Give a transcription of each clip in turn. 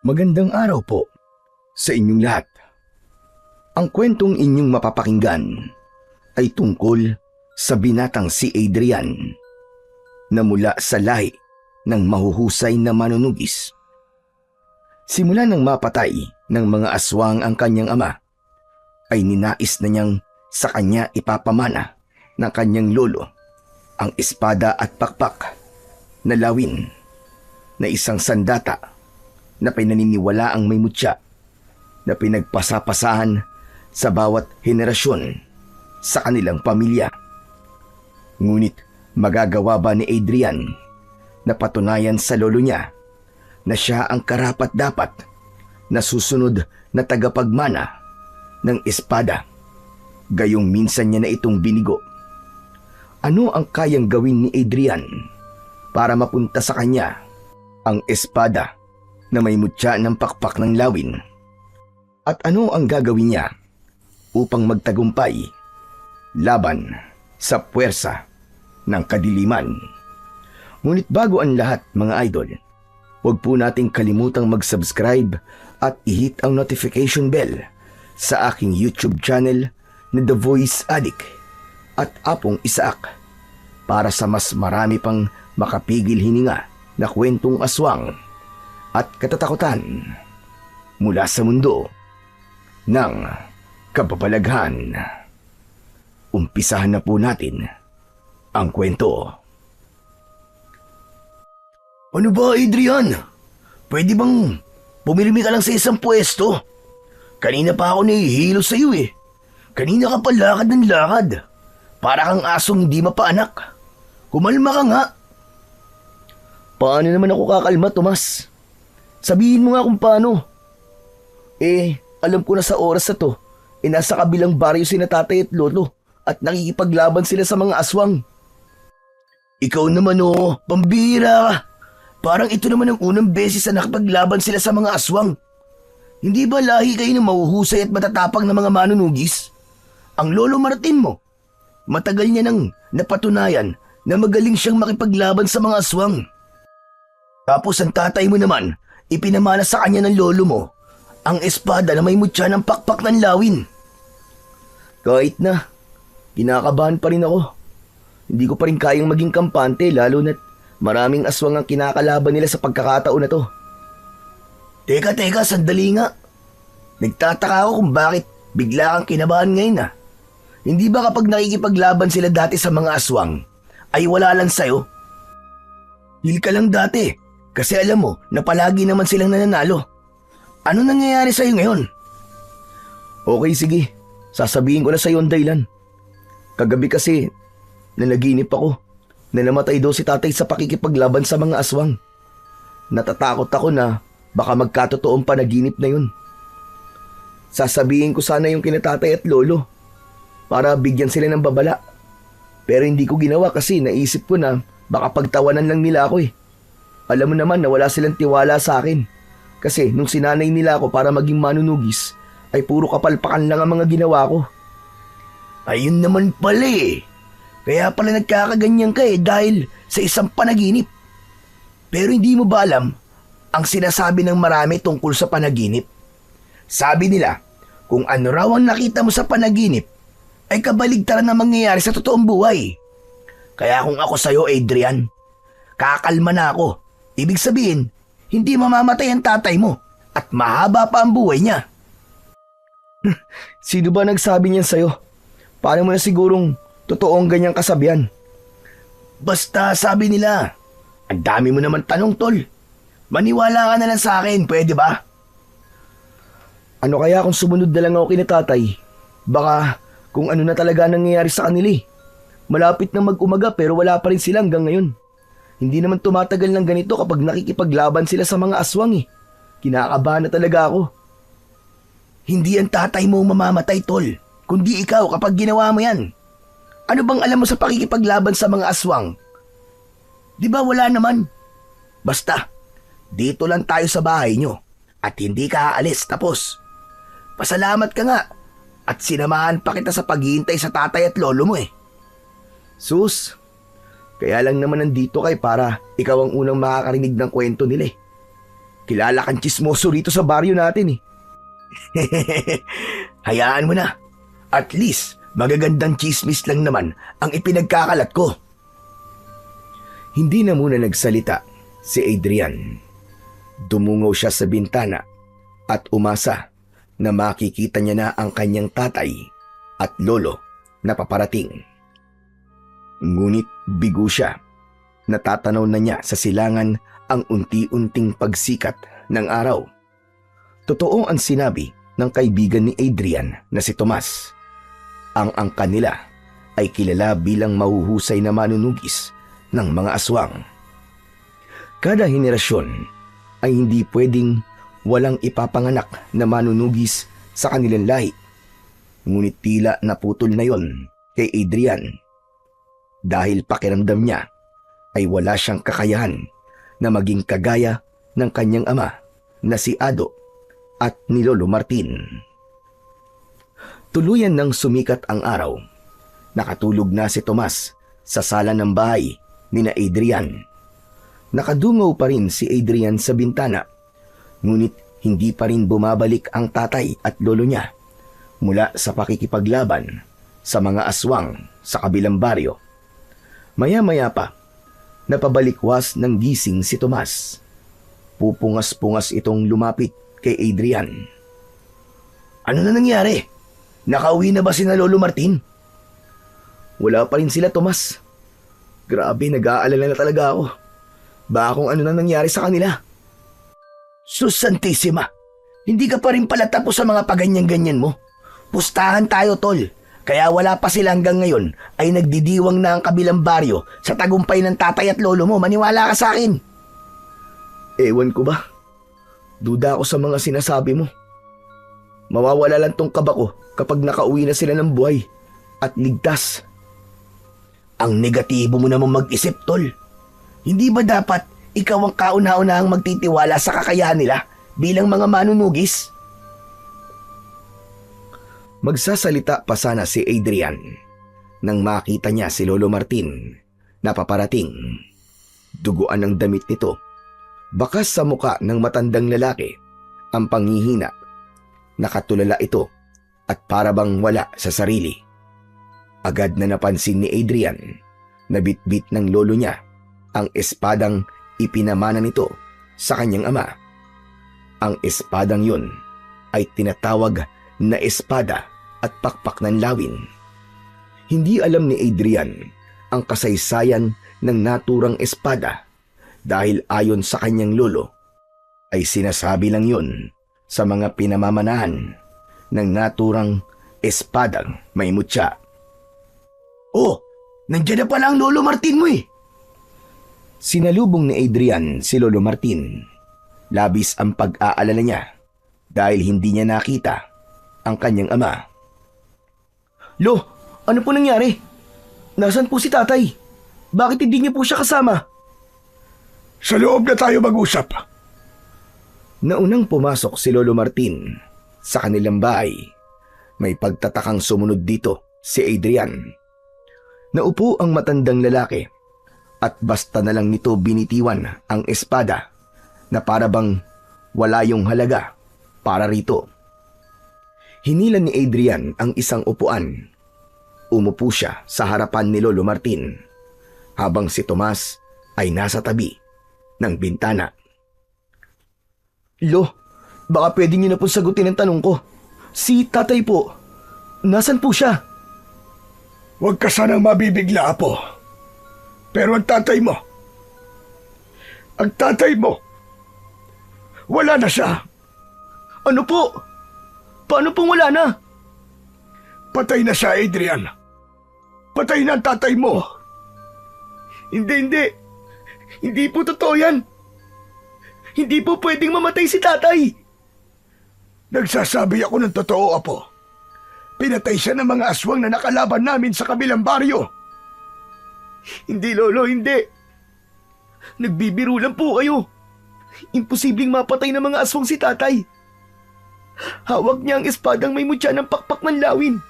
Magandang araw po sa inyong lahat. Ang kwentong inyong mapapakinggan ay tungkol sa binatang si Adrian na mula sa lahi ng mahuhusay na manunugis. Simula nang mapatay ng mga aswang ang kanyang ama, ay ninais na niyang sa kanya ipapamana ng kanyang lolo ang espada at pakpak na lawin na isang sandata na pinaniniwala ang may mutya na pinagpasapasahan sa bawat henerasyon sa kanilang pamilya. Ngunit magagawa ba ni Adrian na patunayan sa lolo niya na siya ang karapat-dapat na susunod na tagapagmana ng espada, gayong minsan niya na itong binigo? Ano ang kayang gawin ni Adrian para mapunta sa kanya ang espada na may mutya ng pakpak ng lawin? At ano ang gagawin niya upang magtagumpay laban sa puwersa ng kadiliman? Ngunit bago ang lahat, mga idol, huwag po nating kalimutang mag-subscribe at i-hit ang notification bell sa aking YouTube channel na The Voice Addict at Apong Isaak para sa mas marami pang makapigil hininga na kwentong aswang at katatakutan mula sa mundo ng kababalaghan. Umpisahan na po natin ang kwento. Ano ba, Adrian? Pwede bang pumilimi ka lang sa isang pwesto? Kanina pa ako nahihilo sa iyo eh. Kanina ka pa lakad ng lakad. Para kang asong hindi mapaanak. Kumalma ka nga. Paano naman ako kakalma, Tomas? Sabihin mo nga kung paano. Alam ko na sa oras na to, nasa kabilang baryo sina tatay at lolo at nakikipaglaban sila sa mga aswang. Ikaw naman pambira ka. Parang ito naman ang unang beses na nakipaglaban sila sa mga aswang. Hindi ba lahi kayo ng mahuhusay at matatapang na mga manunugis? Ang lolo Martin mo, matagal niya nang napatunayan na magaling siyang makipaglaban sa mga aswang. Tapos ang tatay mo naman, ipinamana sa kanya ng lolo mo ang espada na may mutya ng pakpak ng lawin. Kahit na, kinakabahan pa rin ako. Hindi ko pa rin kayang maging kampante lalo na't maraming aswang ang kinakalaban nila sa pagkakataon na to. Teka, sandali nga. Nagtataka ako kung bakit bigla kang kinabahan ngayon . Hindi ba kapag nakikipaglaban sila dati sa mga aswang, ay wala lang sa'yo? Hil ka lang dati. Kasi alam mo na palagi naman silang nananalo. Ano nangyayari sa'yo ngayon? Okay, sige. Sasabihin ko na sa'yo ang dahilan. Kagabi kasi, nanaginip ako na namatay daw si tatay sa pakikipaglaban sa mga aswang. Natatakot ako na baka magkatotoong panaginip na yun. Sasabihin ko sana yung kinatatay at lolo para bigyan sila ng babala. Pero hindi ko ginawa kasi naisip ko na baka pagtawanan lang nila ako . Alam mo naman na wala silang tiwala sa akin. Kasi nung sinanay nila ako para maging manunugis, ay puro kapalpakan lang ang mga ginawa ko. Ayun naman pala . Kaya pala nagkakaganyan ka dahil sa isang panaginip. Pero hindi mo ba alam ang sinasabi ng marami tungkol sa panaginip? Sabi nila, kung ano raw ang nakita mo sa panaginip, ay kabaligtaran na mangyayari sa totoong buhay. Kaya kung ako sa'yo, Adrian, kakalma na ako. Ibig sabihin, hindi mamamatay ang tatay mo at mahaba pa ang buhay niya. Sino ba nagsabi niyan sa'yo? Paano mo na sigurong totoong ganyang kasabihan? Basta sabi nila. Ang dami mo naman tanong, tol. Maniwala ka na lang sa akin, pwede ba? Ano kaya kung sumunod na lang ako kina tatay? Baka kung ano na talaga nangyayari sa kanila . Malapit na mag-umaga pero wala pa rin sila hanggang ngayon. Hindi naman tumatagal ng ganito kapag nakikipaglaban sila sa mga aswang . Kinakabahan na talaga ako. Hindi ang tatay mo mamamatay, tol, kundi ikaw kapag ginawa mo yan. Ano bang alam mo sa pakikipaglaban sa mga aswang? Di ba wala naman? Basta, dito lang tayo sa bahay nyo at hindi ka aalis, tapos. Pasalamat ka nga at sinamahan pa kita sa paghihintay sa tatay at lolo mo . Sus, kaya lang naman nandito kay para ikaw ang unang makakarinig ng kwento nila . Kilala kang tsismoso rito sa baryo natin eh. Hayaan mo na. At least, magagandang chismis lang naman ang ipinagkakalat ko. Hindi na muna nagsalita si Adrian. Dumungaw siya sa bintana at umasa na makikita niya na ang kanyang tatay at lolo na paparating. Ngunit bigo siya. Natatanaw na niya sa silangan ang unti-unting pagsikat ng araw. Totoo ang sinabi ng kaibigan ni Adrian na si Tomas. Ang angka nila ay kilala bilang mahuhusay na manunugis ng mga aswang. Kada henerasyon ay hindi pwedeng walang ipapanganak na manunugis sa kanilang lahi. Ngunit tila naputol na yon kay Adrian dahil pakiramdam niya ay wala siyang kakayahan na maging kagaya ng kanyang ama na si Ado at ni Lolo Martin. Tuluyan nang sumikat ang araw. Nakatulog na si Tomas sa sala ng bahay ni na Adrian. Nakadungaw pa rin si Adrian sa bintana, ngunit hindi pa rin bumabalik ang tatay at lolo niya mula sa pakikipaglaban sa mga aswang sa kabilang baryo. Maya-maya pa, napabalikwas ng gising si Tomas. Pupungas-pungas itong lumapit kay Adrian. Ano na nangyari? Nakauwi na ba sina Lolo Martin? Wala pa rin sila, Tomas. Grabe, nag-aalala na talaga ako. Baka kung ano na nangyari sa kanila. Sus Santissima, hindi ka pa rin pala tapos sa mga paganyan-ganyan mo. Pustahan tayo, tol. Kaya wala pa sila hanggang ngayon ay nagdidiwang na ang kabilang baryo sa tagumpay ng tatay at lolo mo. Maniwala ka sa akin. Ewan ko ba? Duda ako sa mga sinasabi mo. Mawawala lang tong kaba ko kapag nakauwi na sila ng buhay at ligtas. Ang negatibo mo namang mag-isip, tol. Hindi ba dapat ikaw ang kauna-unahang magtitiwala sa kakayahan nila bilang mga manunugis? Magsasalita pa sana si Adrian nang makita niya si Lolo Martin na paparating. Duguan ang damit nito. Bakas sa muka ng matandang lalaki ang panghihina. Nakatulala ito at para bang wala sa sarili. Agad na napansin ni Adrian na bitbit ng lolo niya ang espadang ipinamana nito sa kanyang ama. Ang espadang yun ay tinatawag na espada at pakpak ng lawin. Hindi alam ni Adrian ang kasaysayan ng naturang espada dahil ayon sa kanyang lolo ay sinasabi lang yun sa mga pinamamanahan ng naturang espadang may mutya. Oh, nandiyan na pala ang Lolo Martin mo eh! Sinalubong ni Adrian si Lolo Martin. Labis ang pag-aalala niya dahil hindi niya nakita ang kanyang ama. Lo, ano po nangyari? Nasaan po si tatay? Bakit hindi niyo po siya kasama? Sa loob na tayo mag-usap. Naunang pumasok si Lolo Martin sa kanilang bahay. May pagtatakang sumunod dito si Adrian. Naupo ang matandang lalaki at basta na lang nito binitiwan ang espada na para bang wala yung halaga para rito. Hinilan ni Adrian ang isang upuan. Umupo siya sa harapan ni Lolo Martin habang si Tomas ay nasa tabi ng bintana. Lo, baka pwede niyo na po sagutin ang tanong ko. Si tatay po, nasan po siya? Huwag ka sanang mabibigla, Apo. Pero ang tatay mo, wala na siya. Ano po? Paano pong wala na? Patay na siya, Adrian. Patay na ang tatay mo. Hindi. Hindi po totoo yan. Hindi po pwedeng mamatay si tatay. Nagsasabi ako ng totoo, Apo. Pinatay siya ng mga aswang na nakalaban namin sa kabilang baryo. Hindi, Lolo, hindi. Nagbibiro lang po kayo. Imposibleng mapatay ng mga aswang si tatay. Hawak niya ang espadang may mutya ng pakpak ng lawin.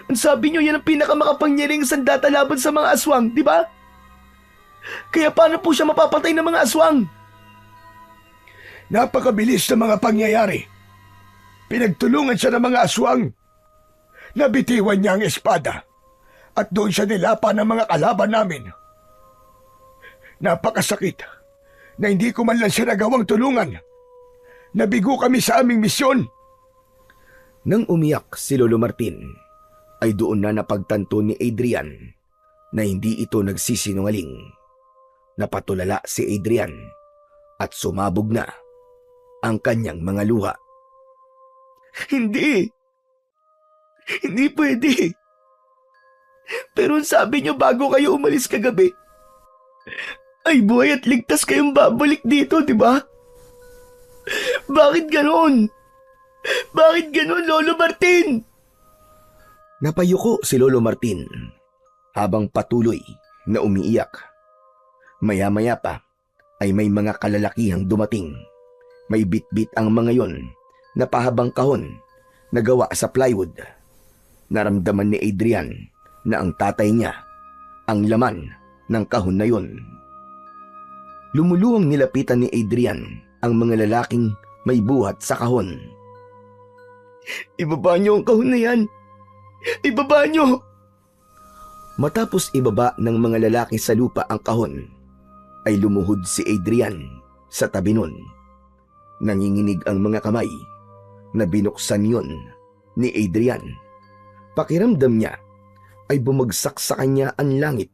Ang sabi niyo, yan ang pinakamakapangyarihang sandata laban sa mga aswang, di ba? Kaya paano po siya mapapatay ng mga aswang? Napakabilis ng mga pangyayari. Pinagtulungan siya ng mga aswang. Nabitiwan niya ang espada at doon siya nilapa ng mga kalaban namin. Napakasakit na hindi ko man lang siya nagawang tulungan. Nabigo kami sa aming misyon. Nang umiyak si Lolo Martin, ay doon na napagtanto ni Adrian na hindi ito nagsisinungaling. Napatulala si Adrian at sumabog na ang kanyang mga luha. Hindi! Hindi pwede! Pero sabi niyo bago kayo umalis kagabi, ay buhay at ligtas kayong babalik dito, di ba? Bakit ganon? Bakit ganon, Lolo Martin? Napayuko si Lolo Martin habang patuloy na umiiyak. Maya-maya pa ay may mga kalalakihang dumating. May bitbit ang mga yon na pahabang kahon na gawa sa plywood. Naramdaman ni Adrian na ang tatay niya ang laman ng kahon na yon. Lumuluwang nilapitan ni Adrian ang mga lalaking may buhat sa kahon. Ibaba niyo ang kahon na yan! Ibaba niyo! Matapos ibaba ng mga lalaki sa lupa ang kahon, ay lumuhod si Adrian sa tabi nun. Nanginginig ang mga kamay na binuksan yon ni Adrian. Pakiramdam niya ay bumagsak sa kanya ang langit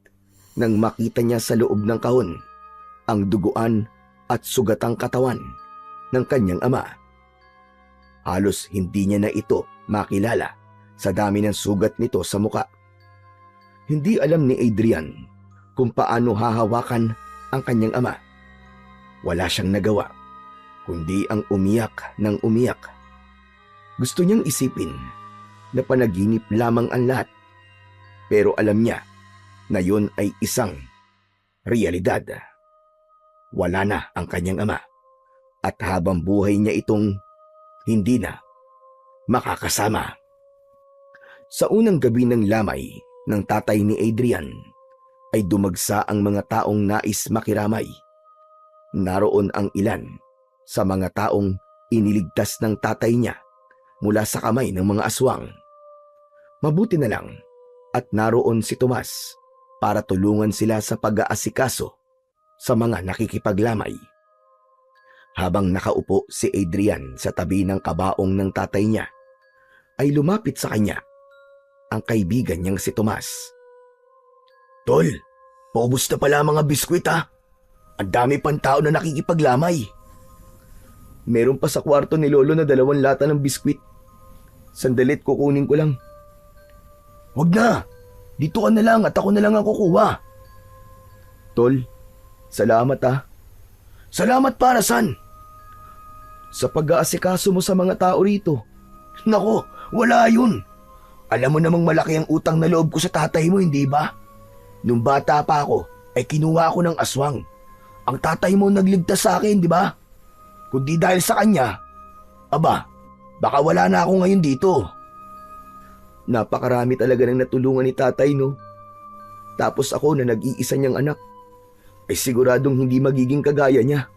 nang makita niya sa loob ng kahon ang duguan at sugatang katawan ng kanyang ama. Halos hindi niya na ito makilala sa dami ng sugat nito sa muka. Hindi alam ni Adrian kung paano hahawakan ang kanyang ama. Wala siyang nagawa kundi ang umiyak ng umiyak. Gusto niyang isipin na panaginip lamang ang lahat, pero alam niya na yun ay isang realidad. Wala na ang kanyang ama at habang buhay niya itong hindi na makakasama. Sa unang gabi ng lamay ng tatay ni Adrian ay dumagsa ang mga taong nais makiramay. Naroon ang ilan sa mga taong iniligtas ng tatay niya mula sa kamay ng mga aswang. Mabuti na lang at naroon si Tomas para tulungan sila sa pag-aasikaso sa mga nakikipaglamay. Habang nakaupo si Adrian sa tabi ng kabaong ng tatay niya, ay lumapit sa kanya ang kaibigan niyang si Tomas. Tol, paubos na pala mga biskwit ha. Ang dami pang tao na nakikipaglamay. Meron pa sa kwarto ni Lolo na 2 lata ng biskwit. Sandalit, kukunin ko lang. Wag na, dito ka na lang at ako na lang ang kukuha. Tol, salamat ha. Salamat para saan? Sa pag-aasikaso mo sa mga tao rito. Nako, wala yun. Alam mo namang malaki ang utang na loob ko sa tatay mo, hindi ba? Nung bata pa ako, ay kinuha ako ng aswang. Ang tatay mo nagligtas sa akin, di ba? Kundi dahil sa kanya, aba, baka wala na ako ngayon dito. Napakarami talaga ng natulungan ni tatay, no? Tapos ako na nag-iisa niyang anak, ay siguradong hindi magiging kagaya niya.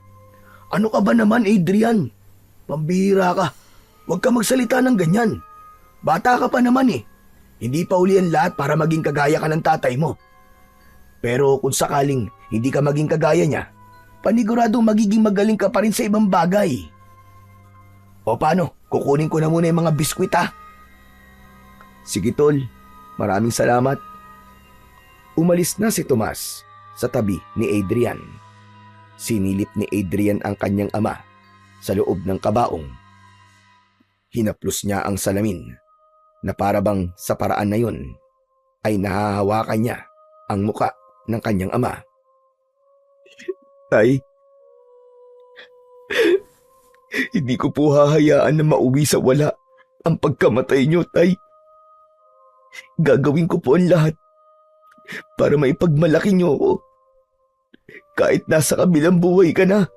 Ano ka ba naman, Adrian? Pambihira ka. Huwag ka magsalita ng ganyan. Bata ka pa naman eh. Hindi pa uli ang lahat para maging kagaya ka ng tatay mo. Pero kung sakaling hindi ka maging kagaya niya, paniguradong magiging magaling ka pa rin sa ibang bagay. O paano? Kukunin ko na muna yung mga biskwit ha? Sige tol, maraming salamat. Umalis na si Tomas sa tabi ni Adrian. Sinilip ni Adrian ang kanyang ama sa loob ng kabaong. Hinaplos niya ang salamin na parabang sa paraan na yun ay nahahawakan niya ang muka ng kanyang ama. Tay, hindi ko po hahayaan na mauwi sa wala ang pagkamatay niyo, Tay. Gagawin ko po ang lahat para maipagmalaki niyo ako. Kahit nasa kabilang buhay ka na.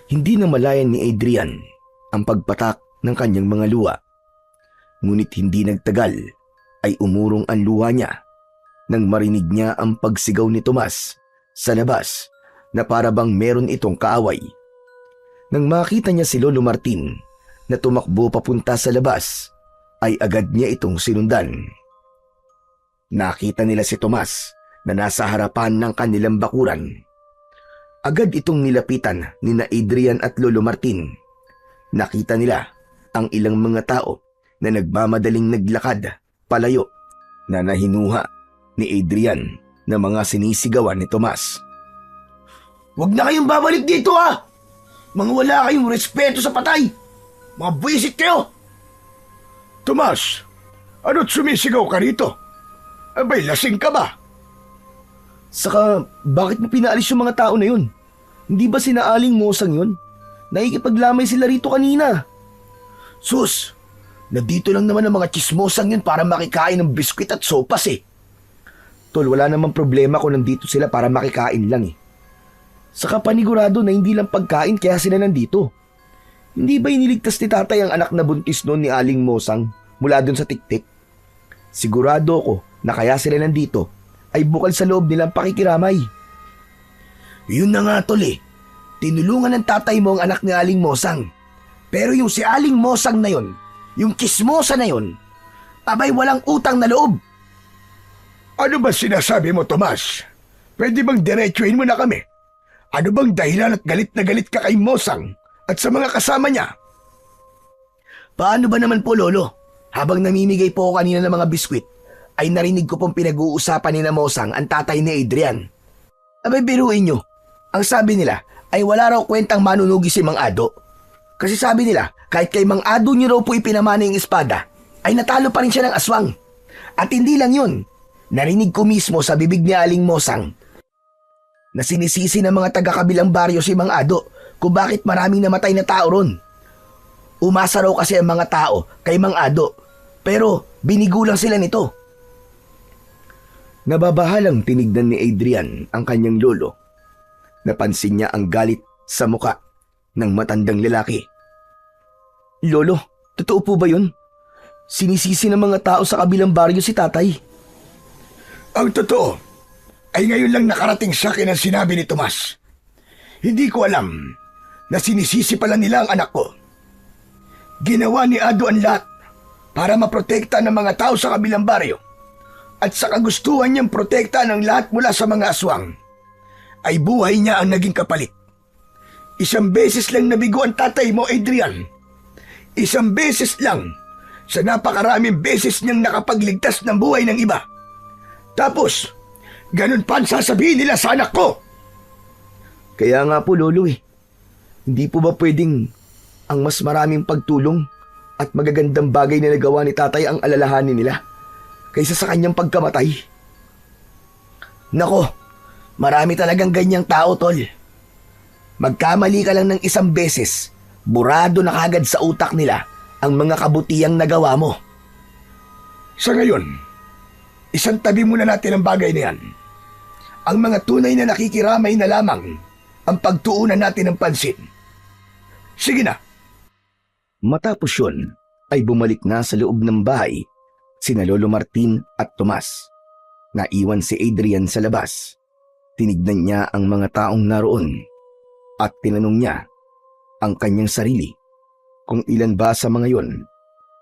Hindi na malayan ni Adrian ang pagpatak ng kanyang mga luha. Ngunit hindi nagtagal ay umurong ang luha niya nang marinig niya ang pagsigaw ni Tomas sa labas na parabang meron itong kaaway. Nang makita niya si Lolo Martin na tumakbo papunta sa labas, ay agad niya itong sinundan. Nakita nila si Tomas na nasa harapan ng kanilang bakuran. Agad itong nilapitan ni na Adrian at Lolo Martin. Nakita nila ang ilang mga tao na nagmamadaling naglakad palayo na nahinuha ni Adrian na mga sinisigawan ni Tomas. Huwag na kayong babalik dito ha! Mga wala kayong respeto sa patay! Mga buwisit kayo! Tomas, ano't sumisigaw ka rito? Abay, lasing ka ba? Saka, bakit mo pinaalis yung mga tao na yun? Hindi ba sinaaling Mosang yun? Nakikipaglamay sila rito kanina. Sus, nandito lang naman ang mga chismosang yun para makikain ng biskwit at sopas eh. Tol, wala namang problema kung nandito sila para makikain lang eh. Saka panigurado na hindi lang pagkain kaya sila nandito. Hindi ba iniligtas ni tatay ang anak na buntis noon ni Aling Mosang mula dun sa tiktik? Sigurado ko na kaya sila nandito ay bukal sa loob nilang pakikiramay. Yun na nga tol eh. Tinulungan ng tatay mo ang anak ni Aling Mosang. Pero yung si Aling Mosang na yun, yung kismosa na yun, abay walang utang na loob. Ano ba sinasabi mo, Tomas? Pwede bang diretsuin mo na kami? Ano bang dahilan at galit na galit ka kay Mosang at sa mga kasama niya? Paano ba naman po, Lolo? Habang namimigay po ako kanina ng mga biskwit, ay narinig ko pong pinag-uusapan ni na Mosang ang tatay ni Adrian. Abay, biruin nyo. Ang sabi nila ay wala raw kwentang manunugi si Mang Ado. Kasi sabi nila, kahit kay Mang Ado nyo raw po ipinamana yung espada, ay natalo pa rin siya ng aswang. At hindi lang yun, narinig ko mismo sa bibig ni Aling Mosang na sinisisi ng mga taga-kabilang baryo si Mang Ado kung bakit maraming namatay na tao ron. Umasa raw kasi ang mga tao kay Mang Ado, pero binigo lang sila nito. Nababahalang tinignan ni Adrian ang kanyang lolo. Napansin niya ang galit sa muka ng matandang lalaki. Lolo, totoo po ba yun? Sinisisi ng mga tao sa kabilang baryo si tatay. Ang totoo ay ngayon lang nakarating sa akin ang sinabi ni Tomas. Hindi ko alam na sinisisi pala nila ang anak ko. Ginawa ni Ado ang lahat para maprotekta ng mga tao sa kabilang baryo. At sa kagustuhan niyang protekta ng lahat mula sa mga aswang, ay buhay niya ang naging kapalit. Isang beses lang nabigo ang tatay mo, Adrian. Isang beses lang sa napakaraming beses niyang nakapagligtas ng buhay ng iba. Tapos, ganun pa ang sasabihin nila sa anak ko. Kaya nga po, Lolo eh. Hindi po ba pwedeng ang mas maraming pagtulong at magagandang bagay na nagawa ni tatay ang alalahanin nila kaysa sa kanyang pagkamatay? Nako, marami talagang ganyang tao, tol. Magkamali ka lang ng isang beses, burado na kagad sa utak nila ang mga kabutihang nagawa mo. Sa ngayon, isang tabi muna natin ang bagay na yan. Ang mga tunay na nakikiramay na lamang ang pagtuunan natin ng pansin. Sige na. Matapos yun, ay bumalik na sa loob ng bahay sina Lolo Martin at Tomas. Naiwan si Adrian sa labas. Tinignan niya ang mga taong naroon at tinanong niya ang kanyang sarili kung ilan ba sa mga yon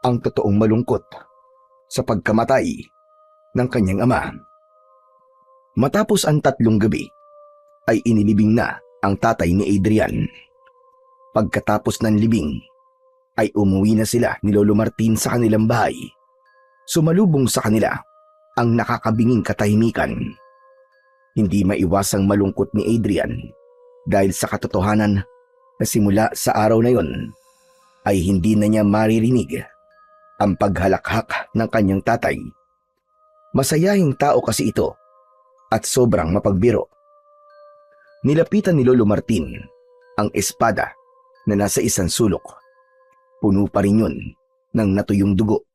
ang totoong malungkot sa pagkamatay ng kanyang ama. Matapos ang 3 gabi, ay inilibing na ang tatay ni Adrian. Pagkatapos ng libing, ay umuwi na sila ni Lolo Martin sa kanilang bahay. Sumalubong sa kanila ang nakakabinging katahimikan. Hindi maiwasang malungkot ni Adrian dahil sa katotohanan na simula sa araw na yon ay hindi na niya maririnig ang paghalakhak ng kanyang tatay. Masayahing tao kasi ito at sobrang mapagbiro. Nilapitan ni Lolo Martin ang espada na nasa isang sulok. Puno pa rin yun ng natuyong dugo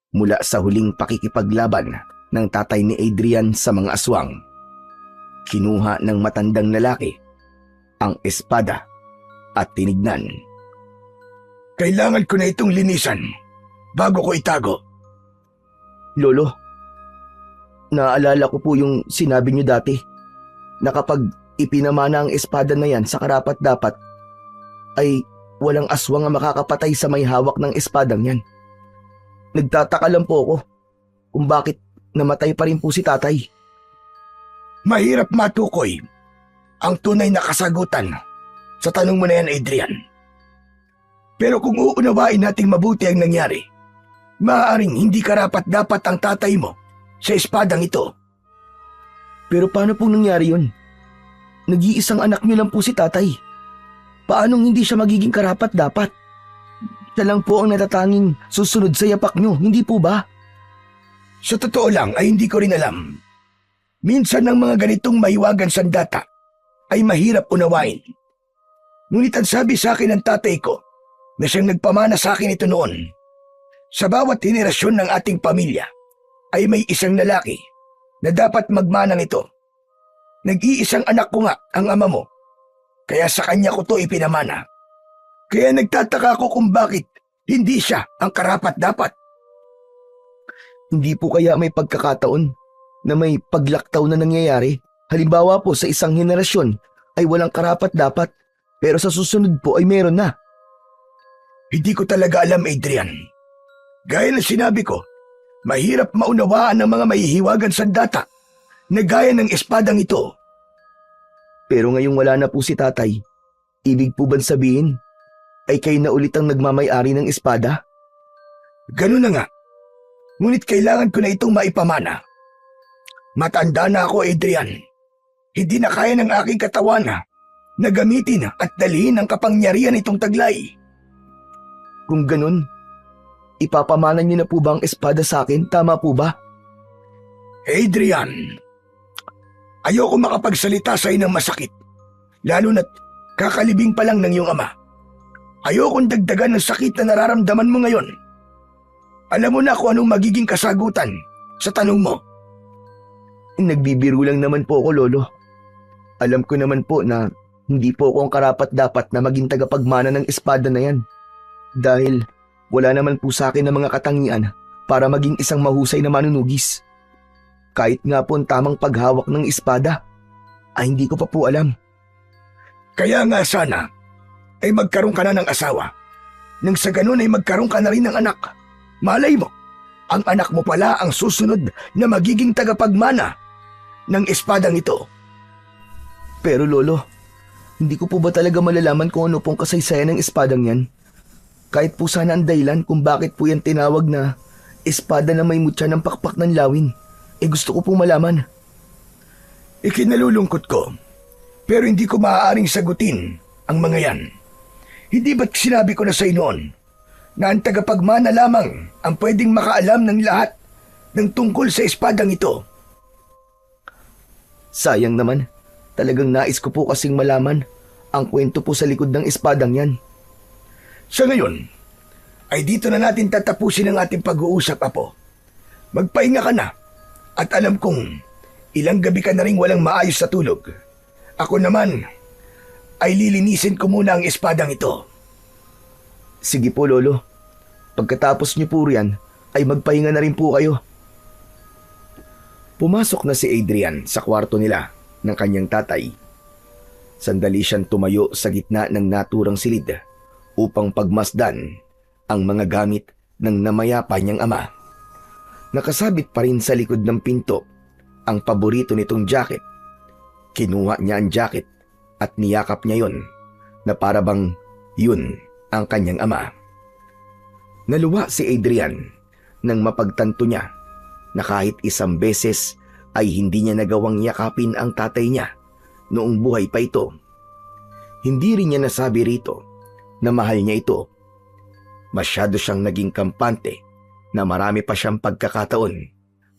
mula sa huling pakikipaglaban ng tatay ni Adrian sa mga aswang. Kinuha ng matandang lalaki ang espada at tinignan. Kailangan ko na itong linisan bago ko itago. Lolo, naalala ko po yung sinabi niyo dati na kapag ipinamana ang espada na yan sa karapat-dapat ay walang aswang ang makakapatay sa may hawak ng espadang yan. Nagtataka lang po ako kung bakit namatay pa rin po si tatay. Mahirap matukoy ang tunay na kasagutan sa tanong mo na yan, Adrian. Pero kung uunawain nating mabuti ang nangyari, maaaring hindi karapat-dapat ang tatay mo sa espadang ito. Pero paano pong nangyari yun? Nag-iisang anak niyo lang po si tatay. Paanong hindi siya magiging karapat-dapat? Siya lang po ang natatanging susunod sa yapak niyo, hindi po ba? Sa totoo lang ay hindi ko rin alam. Minsan ang mga ganitong maiwagan sandata ay mahirap unawain. Ngunit ang sabi sa akin ng tatay ko na siyang nagpamana sa akin ito noon, sa bawat henerasyon ng ating pamilya ay may isang lalaki na dapat magmanang ito. Nag-iisang anak ko nga ang ama mo, kaya sa kanya ko to ipinamana. Kaya nagtataka ako kung bakit hindi siya ang karapat-dapat. Hindi po kaya may pagkakataon na may paglaktaw na nangyayari? Halimbawa po sa isang henerasyon ay walang karapat-dapat, pero sa susunod po ay meron na. Hindi ko talaga alam, Adrian. Gaya ng sinabi ko, mahirap maunawaan ng mga mahihiwagan sandata na gaya ng espadang ito. Pero ngayong wala na po si tatay, ibig po bang sabihin ay kayo na ulit ang nagmamay-ari ng espada? Ganun na nga. Ngunit kailangan ko na itong maipamana. Matanda na ako, Adrian. Hindi na kaya ng aking katawan na gamitin at dalhin ang kapangyarihan itong taglay. Kung ganun, ipapamana niyo na po ba ang espada sa akin? Tama po ba? Adrian, ayoko makapagsalita sa ng masakit, lalo na't kakalibing pa lang ng iyong ama. Ayokong dagdagan ng sakit na nararamdaman mo ngayon. Alam mo na kung anong magiging kasagutan sa tanong mo. Nagbibiro lang naman po ako, Lolo. Alam ko naman po na hindi po ako ang karapat-dapat na maging tagapagmana ng espada na yan. Dahil wala naman po sa akin ng mga katangian para maging isang mahusay na manunugis. Kahit nga po ang tamang paghawak ng espada, ay hindi ko pa po alam. Kaya nga sana ay magkaroon ka na ng asawa. Nang sa ganun ay magkaroon ka na rin ng anak. Malay mo, ang anak mo pala ang susunod na magiging tagapagmana ng espadang ito. Pero Lolo, hindi ko po ba talaga malalaman kung ano pong kasaysayan ng espadang yan? Kahit po sana ang dahilan kung bakit po yan tinawag na espada na may mutya ng pakpak ng lawin, gusto ko pong malaman. Ikinalulungkot ko, pero hindi ko maaaring sagutin ang mga yan. Hindi ba't sinabi ko na sa noon na ang tagapagmana lamang ang pwedeng makaalam ng lahat ng tungkol sa espadang ito? Sayang naman, talagang nais ko po kasing malaman ang kwento po sa likod ng espadang yan. Sa ngayon, ay dito na natin tatapusin ang ating pag-uusap, Apo. Magpahinga ka na at alam kong ilang gabi ka na rin walang maayos sa tulog. Ako naman ay lilinisin ko muna ang espadang ito. Sige po, Lolo. Pagkatapos niyo po riyan, ay magpahinga na rin po kayo. Pumasok na si Adrian sa kwarto nila ng kanyang tatay. Sandali siyang tumayo sa gitna ng naturang silid upang pagmasdan ang mga gamit ng namayapa niyang ama. Nakasabit pa rin sa likod ng pinto ang paborito nitong jacket. Kinuha niya ang jacket at niyakap niya yon na para bang yun ang kanyang ama. Naluwa si Adrian nang mapagtanto niya na kahit isang beses ay hindi niya nagawang yakapin ang tatay niya noong buhay pa ito. Hindi rin niya nasabi rito na mahal niya ito. Masyado siyang naging kampante na marami pa siyang pagkakataon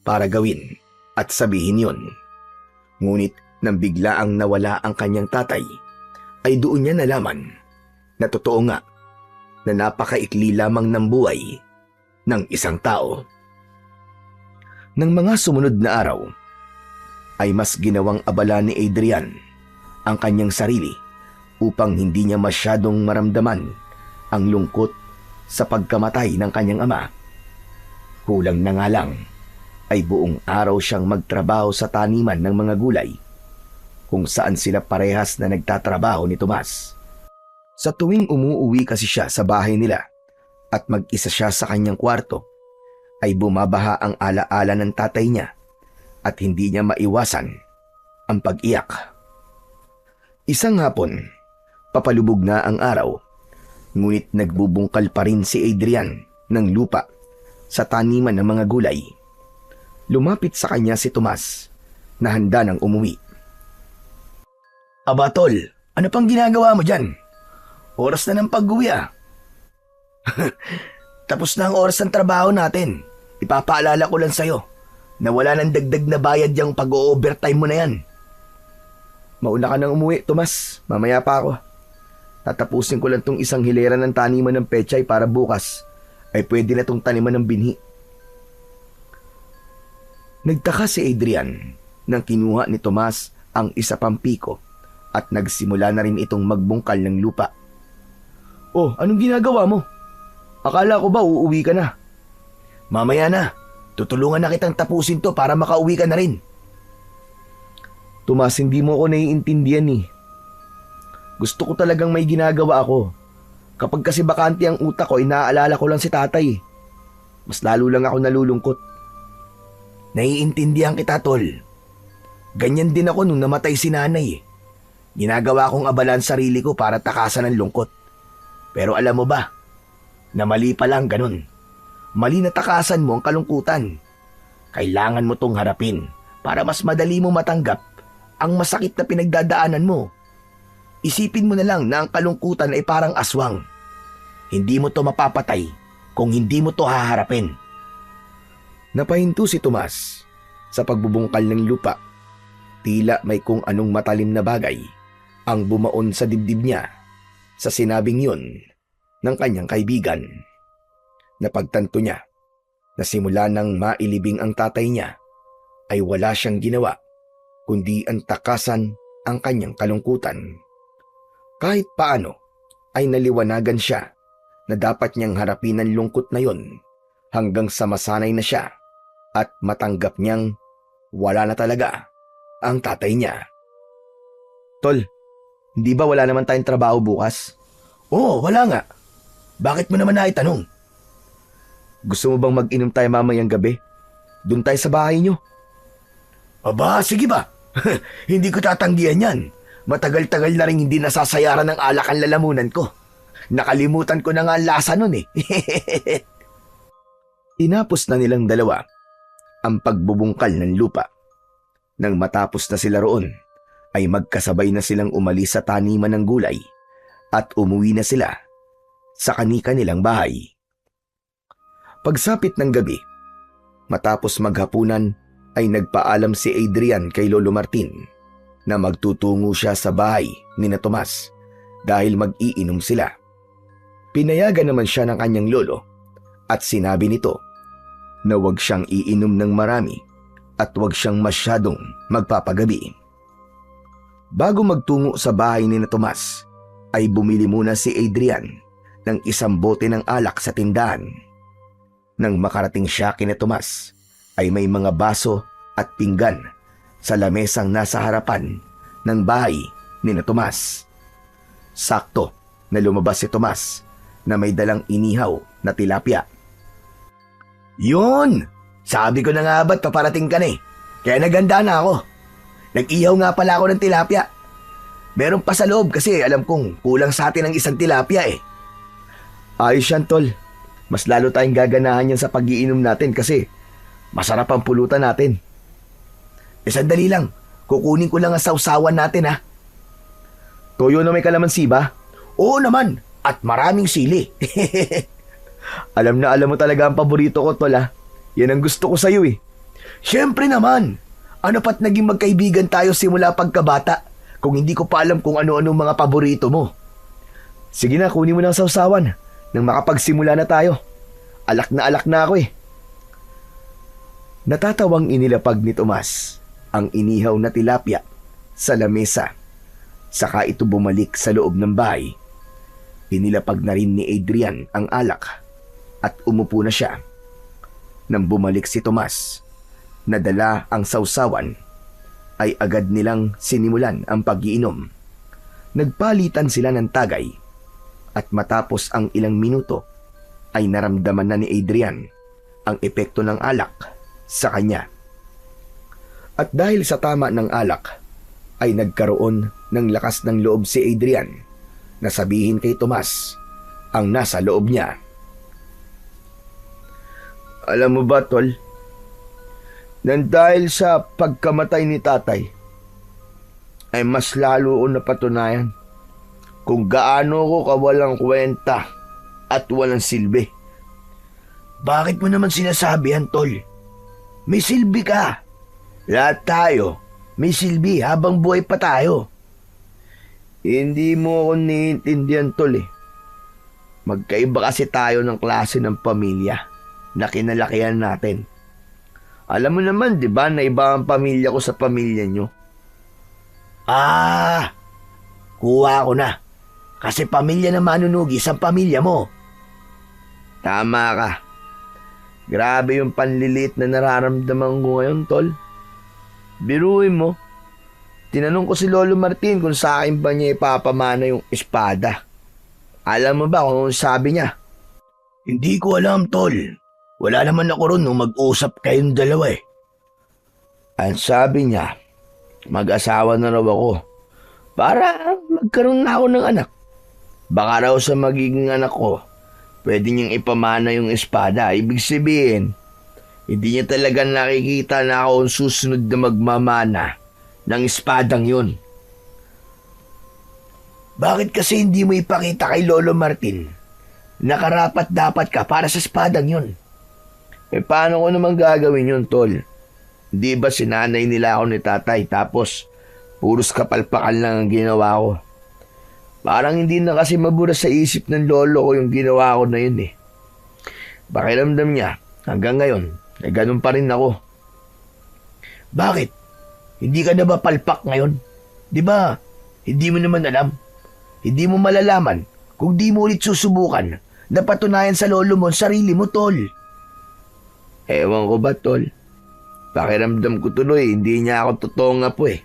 para gawin at sabihin yon. Ngunit nang biglaang nawala ang kanyang tatay, ay doon niya nalaman na totoo nga na napakaikli lamang ng buhay ng isang tao. Nang mga sumunod na araw, ay mas ginawang abala ni Adrian ang kanyang sarili upang hindi niya masyadong maramdaman ang lungkot sa pagkamatay ng kanyang ama. Kulang na nga lang ay buong araw siyang magtrabaho sa taniman ng mga gulay kung saan sila parehas na nagtatrabaho ni Tomas. Sa tuwing umuuwi kasi siya sa bahay nila at mag-isa siya sa kanyang kwarto, ay bumabaha ang alaala ng tatay niya at hindi niya maiwasan ang pag-iyak. Isang hapon, papalubog na ang araw, ngunit nagbubungkal pa rin si Adrian ng lupa sa taniman ng mga gulay. Lumapit sa kanya si Tomas na handa nang umuwi. Aba tol, ano pang ginagawa mo dyan? Oras na ng pag-uwi ah. Tapos na ang oras ng trabaho natin. Ipapaalala ko lang sa'yo na wala nang dagdag na bayad yung pag-o-overtime mo na yan. Mauna ka nang umuwi, Tomas. Mamaya pa ako. Tatapusin ko lang tong isang hilera ng taniman ng pechay para bukas ay pwede na tong taniman ng binhi. Nagtaka si Adrian nang kinuha ni Tomas ang isa pang piko at nagsimula na rin itong magbungkal ng lupa. Oh, anong ginagawa mo? Akala ko ba uuwi ka na? Mamaya na. Tutulungan na kitang tapusin to para makauwi ka na rin. Tomas, hindi mo ako naiintindihan eh. Gusto ko talagang may ginagawa ako. Kapag kasi bakante ang utak ko, inaalala ko lang si tatay. Mas lalo lang ako nalulungkot. Naiintindihan kita, tol. Ganyan din ako nung namatay si nanay eh. Ginagawa kong abalan sarili ko para takasan ng lungkot. Pero alam mo ba, na mali pa lang ganun. Mali na takasan mo ang kalungkutan. Kailangan mo tong harapin para mas madali mo matanggap ang masakit na pinagdadaanan mo. Isipin mo na lang na ang kalungkutan ay parang aswang. Hindi mo to mapapatay kung hindi mo to haharapin. Napahinto si Tomas sa pagbubungkal ng lupa. Tila may kung anong matalim na bagay ang bumaon sa dibdib niya sa sinabing yun ng kanyang kaibigan. Napagtanto niya na simula nang mailibing ang tatay niya ay wala siyang ginawa kundi ang takasan ang kanyang kalungkutan. Kahit paano ay naliwanagan siya na dapat niyang harapin ang lungkot na yon hanggang sa masanay na siya at matanggap niyang wala na talaga ang tatay niya. Tol, hindi ba wala naman tayong trabaho bukas? Oo, wala nga. Bakit mo naman naitanong? Gusto mo bang mag-inom tayo mamayang gabi? Doon tayo sa bahay niyo. Aba, sige ba? Hindi ko tatanggihan yan. Matagal-tagal na rin hindi nasasayaran ng alak ang lalamunan ko. Nakalimutan ko na nga ang lasa nun eh. Tinapos na nilang dalawa ang pagbubungkal ng lupa. Nang matapos na sila roon, ay magkasabay na silang umalis sa taniman ng gulay at umuwi na sila sa kani-kanilang bahay. Pagsapit ng gabi, matapos maghapunan ay nagpaalam si Adrian kay Lolo Martin na magtutungo siya sa bahay ni na Tomas dahil mag-iinom sila. Pinayagan naman siya ng kanyang lolo at sinabi nito na huwag siyang iinom ng marami at huwag siyang masyadong magpapagabi. Bago magtungo sa bahay ni na Tomas, ay bumili muna si Adrian ng isang bote ng alak sa tindahan. Nang makarating siya kina Tomas, ay may mga baso at pinggan sa lamesang nasa harapan ng bahay ni na Tomas. Sakto na lumabas si Tomas na may dalang inihaw na tilapia. Yun! Sabi ko na nga ba't paparating ka na eh. Kaya naganda na ako. Nag-ihaw nga pala ako ng tilapia. Meron pa sa loob kasi alam kong kulang sa atin ang isang tilapia eh. Ayos yan, tol. Mas lalo tayong gaganahan yan sa pag-iinom natin kasi masarap ang pulutan natin. Sandali lang. Kukunin ko lang ang sausawan natin ha. Toyo na may kalamansi ba? Oo naman. At maraming sili. Alam mo talaga ang paborito ko, tol ha. Yan ang gusto ko sa'yo eh. Siyempre naman. Ano pa't naging magkaibigan tayo simula pagkabata kung hindi ko pa alam kung ano-ano mga paborito mo. Sige na, kunin mo na ang sausawan nang makapagsimula na tayo. Alak na ako eh. Natatawang inilapag ni Tomas ang inihaw na tilapia sa lamesa. Saka ito bumalik sa loob ng bahay. Inilapag na rin ni Adrian ang alak at umupo na siya. Nang bumalik si Tomas, nadala ang sausawan, ay agad nilang sinimulan ang pag-iinom. Nagpalitan sila ng tagay At matapos ang ilang minuto ay naramdaman na ni Adrian ang epekto ng alak sa kanya. At dahil sa tama ng alak ay nagkaroon ng lakas ng loob si Adrian na sabihin kay Tomas ang nasa loob niya. Alam mo ba, tol? Nang dahil sa pagkamatay ni tatay, ay mas lalo ko napatunayan kung gaano ko kawalang kwenta at walang silbi. Bakit mo naman sinasabi yan, tol? May silbi ka. Lahat tayo, may silbi habang buhay pa tayo. Hindi mo ako naiintindihan, tol eh. Magkaiba kasi tayo ng klase ng pamilya na kinalakihan natin. Alam mo naman, di ba, na iba ang pamilya ko sa pamilya nyo? Kuha ko na. Kasi pamilya na manunugis ang pamilya mo. Tama ka. Grabe yung panlilit na nararamdaman ko ngayon, tol. Biruin mo. Tinanong ko si Lolo Martin kung sa akin ba niya ipapamana yung espada. Alam mo ba kung sabi niya? Hindi ko alam, tol. Wala naman ako ron nung mag-usap kayong dalawa eh. Ang sabi niya, mag-asawa na raw ako para magkaroon na ako ng anak. Baka raw sa magiging anak ko, pwede niyang ipamana yung espada. Ibig sabihin, hindi niya talaga nakikita na ako ang susunod na magmamana ng espadang yun. Bakit kasi hindi mo ipakita kay Lolo Martin na karapat-dapat ka para sa espadang yun? Paano ko naman gagawin yun, tol? Di ba sinanay nila ako ni tatay tapos puros kapalpakan lang ang ginawa ko? Parang hindi na kasi mabura sa isip ng lolo ko yung ginawa ko na yun eh. Pakiramdam niya, hanggang ngayon, ay ganun pa rin ako. Bakit? Hindi ka na ba palpak ngayon? Di ba, hindi mo naman alam. Hindi mo malalaman kung di mo ulit susubukan na patunayan sa lolo mo ang sarili mo, tol. Ewan ko ba, tol? Pakiramdam ko tuloy, hindi niya ako totoo nga po eh.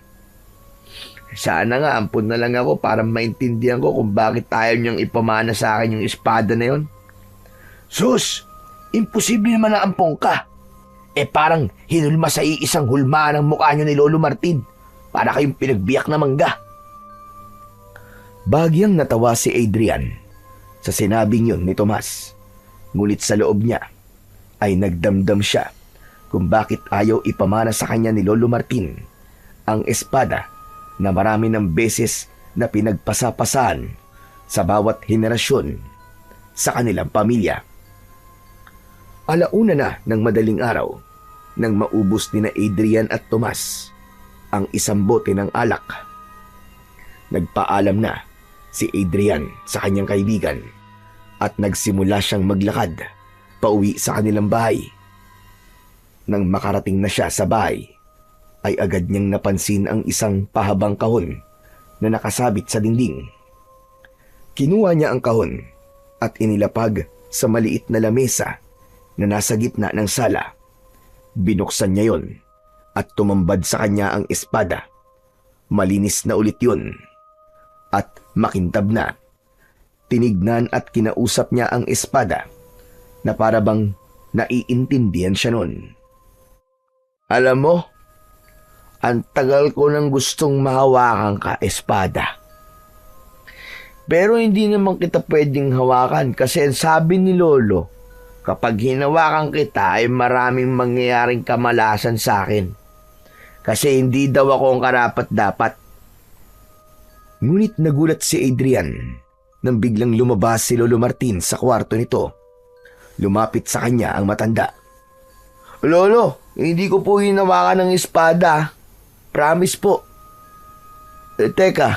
Sana nga, ampun na lang ako para maintindihan ko kung bakit ayaw niyang ipamana sa akin yung espada na yon. Sus, imposible naman na ampong ka. Parang hinulma sa iisang hulma ng mukha niyo ni Lolo Martin para kayong pinagbiyak na mangga. Bagyang natawa si Adrian sa sinabing yun ni Tomas. Ngunit sa loob niya ay nagdamdam siya kung bakit ayaw ipamana sa kanya ni Lolo Martin ang espada na marami ng beses na pinagpasapasan sa bawat henerasyon sa kanilang pamilya. Alauna na ng madaling araw nang maubos ni na Adrian at Tomas ang isang bote ng alak. Nagpaalam na si Adrian sa kanyang kaibigan at nagsimula siyang maglakad pauwi sa kanilang bahay. Nang makarating na siya sa bahay, ay agad niyang napansin ang isang pahabang kahon na nakasabit sa dingding. Kinuha niya ang kahon at inilapag sa maliit na lamesa na nasa gitna ng sala. Binuksan niya yon at tumambad sa kanya ang espada. Malinis na ulit yun at makintab na. Tinignan at kinausap niya ang espada na para bang naiintindihan siya nun. Alam mo, ang tagal ko nang gustong mahawakan ka, espada. Pero hindi naman kita pwedeng hawakan kasi ang sabi ni Lolo, kapag hinawakan kita ay maraming mangyayaring kamalasan sa akin. Kasi hindi daw ako ang karapat-dapat. Ngunit nagulat si Adrian nang biglang lumabas si Lolo Martin sa kwarto nito. Lumapit sa kanya ang matanda. Lolo, hindi ko po hinawakan ng espada. Promise po. Teka,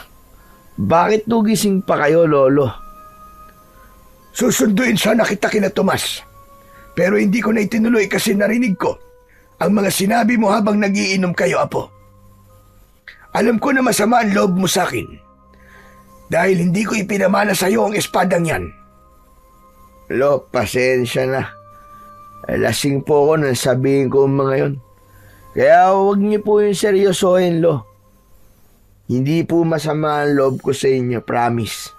bakit nugising pa kayo, Lolo? Susunduin sana kita kina Tomas. Pero hindi ko na itinuloy kasi narinig ko ang mga sinabi mo habang nagiinom kayo, Apo. Alam ko na masama ang loob mo sa akin dahil hindi ko ipinamana sa iyo ang espadang yan. Lo, pasensya na. Lasing po ako nang sabihin ko ang mga yon. Kaya huwag niyo po yung seryosohin, Lo. Hindi po masama ang loob ko sa inyo, promise.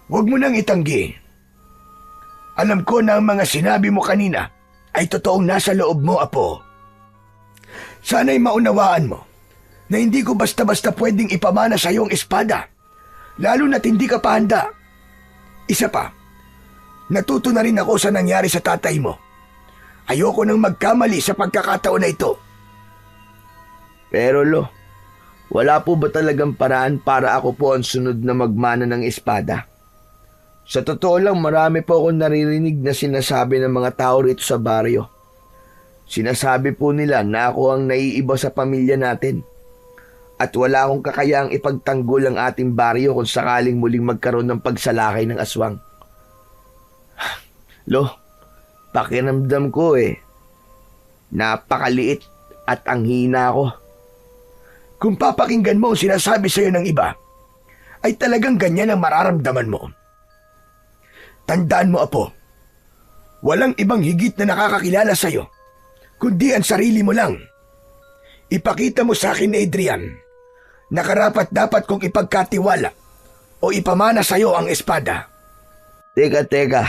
Huwag mo nang itanggi. Alam ko na ang mga sinabi mo kanina ay totoong nasa loob mo, Apo. Sana'y maunawaan mo na hindi ko basta-basta pwedeng ipamana sa iyong espada, lalo na't hindi ka pa handa. Isa pa, natuto na rin ako sa nangyari sa tatay mo. Ayoko nang magkamali sa pagkakataon na ito. Pero Lo, wala po ba talagang paraan para ako po ang sunod na magmana ng espada? Sa totoo lang, marami po akong naririnig na sinasabi ng mga tao rito sa baryo. Sinasabi po nila na ako ang naiiba sa pamilya natin. At wala akong kakayaang ipagtanggol ang ating baryo kung sakaling muling magkaroon ng pagsalakay ng aswang. Lo, pakiramdam ko napakaliit at ang hina ko. Kung papakinggan mo ang sinasabi sa iyo ng iba, ay talagang ganyan ang mararamdaman mo. Tandaan mo, Apo, walang ibang higit na nakakakilala sa iyo, kundi ang sarili mo lang. Ipakita mo sa akin, Adrian, na karapat-dapat kong ipagkatiwala o ipamana sa iyo ang espada. Teka.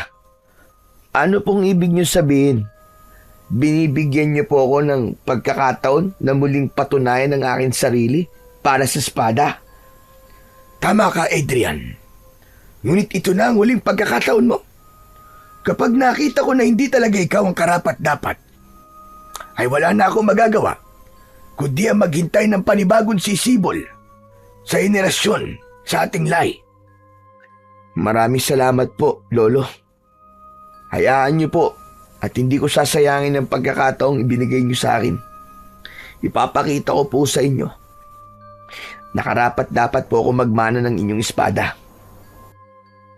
Ano pong ibig niyo sabihin? Binibigyan niyo po ako ng pagkakataon na muling patunayan ang aking sarili para sa espada? Tama ka, Adrian. Ngunit ito na ang huling pagkakataon mo. Kapag nakita ko na hindi talaga ikaw ang karapat-dapat, ay wala na akong magagawa kundi ang maghintay ng panibagong sisibol sa henerasyon sa ating lahi. Maraming salamat po, Lolo. Hayaan niyo po at hindi ko sasayangin ang pagkakataong ibinigay niyo sa akin. Ipapakita ko po sa inyo na karapat-dapat po ako magmana ng inyong espada.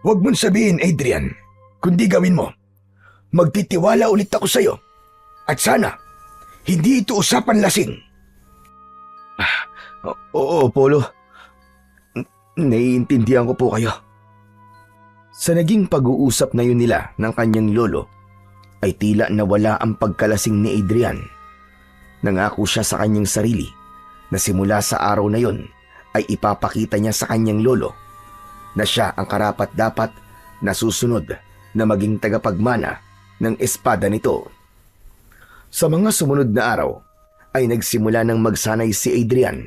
Huwag mong sabihin, Adrian, kundi gawin mo. Magtitiwala ulit ako sa iyo. At sana, hindi ito usapan lasing. Oo, Polo. Naiintindihan ko po kayo. Sa naging pag-uusap na yun nila ng kanyang lolo, ay tila nawala ang pagkalasing ni Adrian. Nangako siya sa kanyang sarili na simula sa araw na yun ay ipapakita niya sa kanyang lolo na siya ang karapat-dapat na susunod na maging tagapagmana ng espada nito. Sa mga sumunod na araw ay nagsimula ng magsanay si Adrian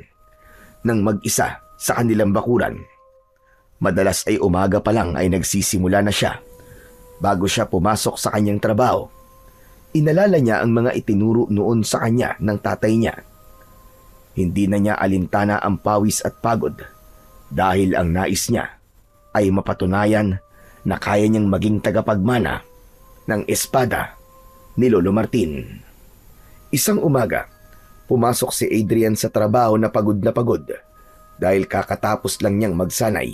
ng mag-isa sa kanilang bakuran. Madalas ay umaga pa lang ay nagsisimula na siya bago siya pumasok sa kanyang trabaho. Inalala niya ang mga itinuro noon sa kanya ng tatay niya. Hindi na niya alintana ang pawis at pagod dahil ang nais niya ay mapatunayan na kaya niyang maging tagapagmana ng espada ni Lolo Martin. Isang umaga, pumasok si Adrian sa trabaho na pagod dahil kakatapos lang niyang magsanay.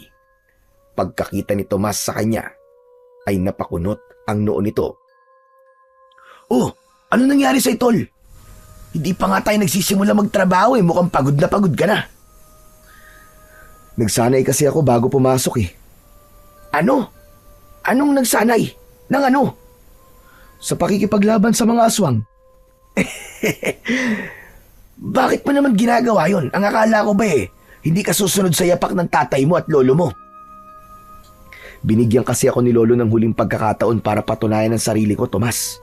Pagkakita ni Tomas sa kanya, ay napakunot ang noo nito. Oh, ano nangyari sa Tol? Hindi pa nga tayo nagsisimula magtrabaho mukhang pagod ka na. Nagsanay kasi ako bago pumasok . Ano? Anong nagsanay? Nang ano? Sa pakikipaglaban sa mga aswang. Bakit mo naman ginagawa yon? Ang akala ko ba hindi ka susunod sa yapak ng tatay mo at lolo mo? Binigyan kasi ako ni Lolo ng huling pagkakataon para patunayan ang sarili ko, Tomas.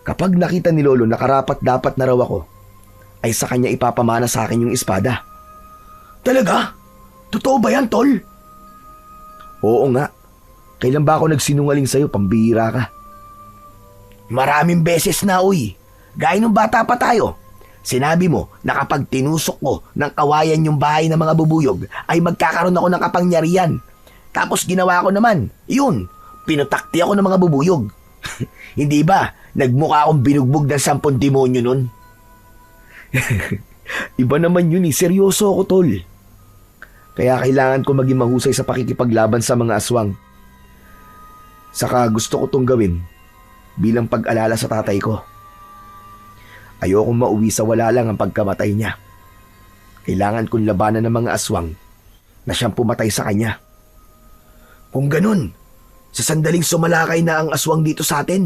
Kapag nakita ni Lolo na karapat-dapat na raw ako, ay sa kanya ipapamana sa akin yung espada. Talaga? Totoo ba yan, Tol? Oo nga. Kailan ba ako nagsinungaling sa'yo? Pambihira ka. Maraming beses na, uy. Gaya nung bata pa tayo. Sinabi mo na kapag tinusok ko ng kawayan yung bahay ng mga bubuyog, ay magkakaroon ako ng kapangyarihan. Tapos ginawa ko naman, yun, pinutakti ako ng mga bubuyog. Hindi ba, nagmukha akong binugbog ng 10 demonyo nun? Iba naman yun seryoso ako, Tol. Kaya kailangan ko maging mahusay sa pakikipaglaban sa mga aswang. Saka gusto ko tong gawin bilang pag-alala sa tatay ko. Ayokong mauwi sa wala lang ang pagkamatay niya. Kailangan kong labanan ng mga aswang na siyang pumatay sa kanya. Kung ganun, sa sandaling sumalakay na ang aswang dito sa atin,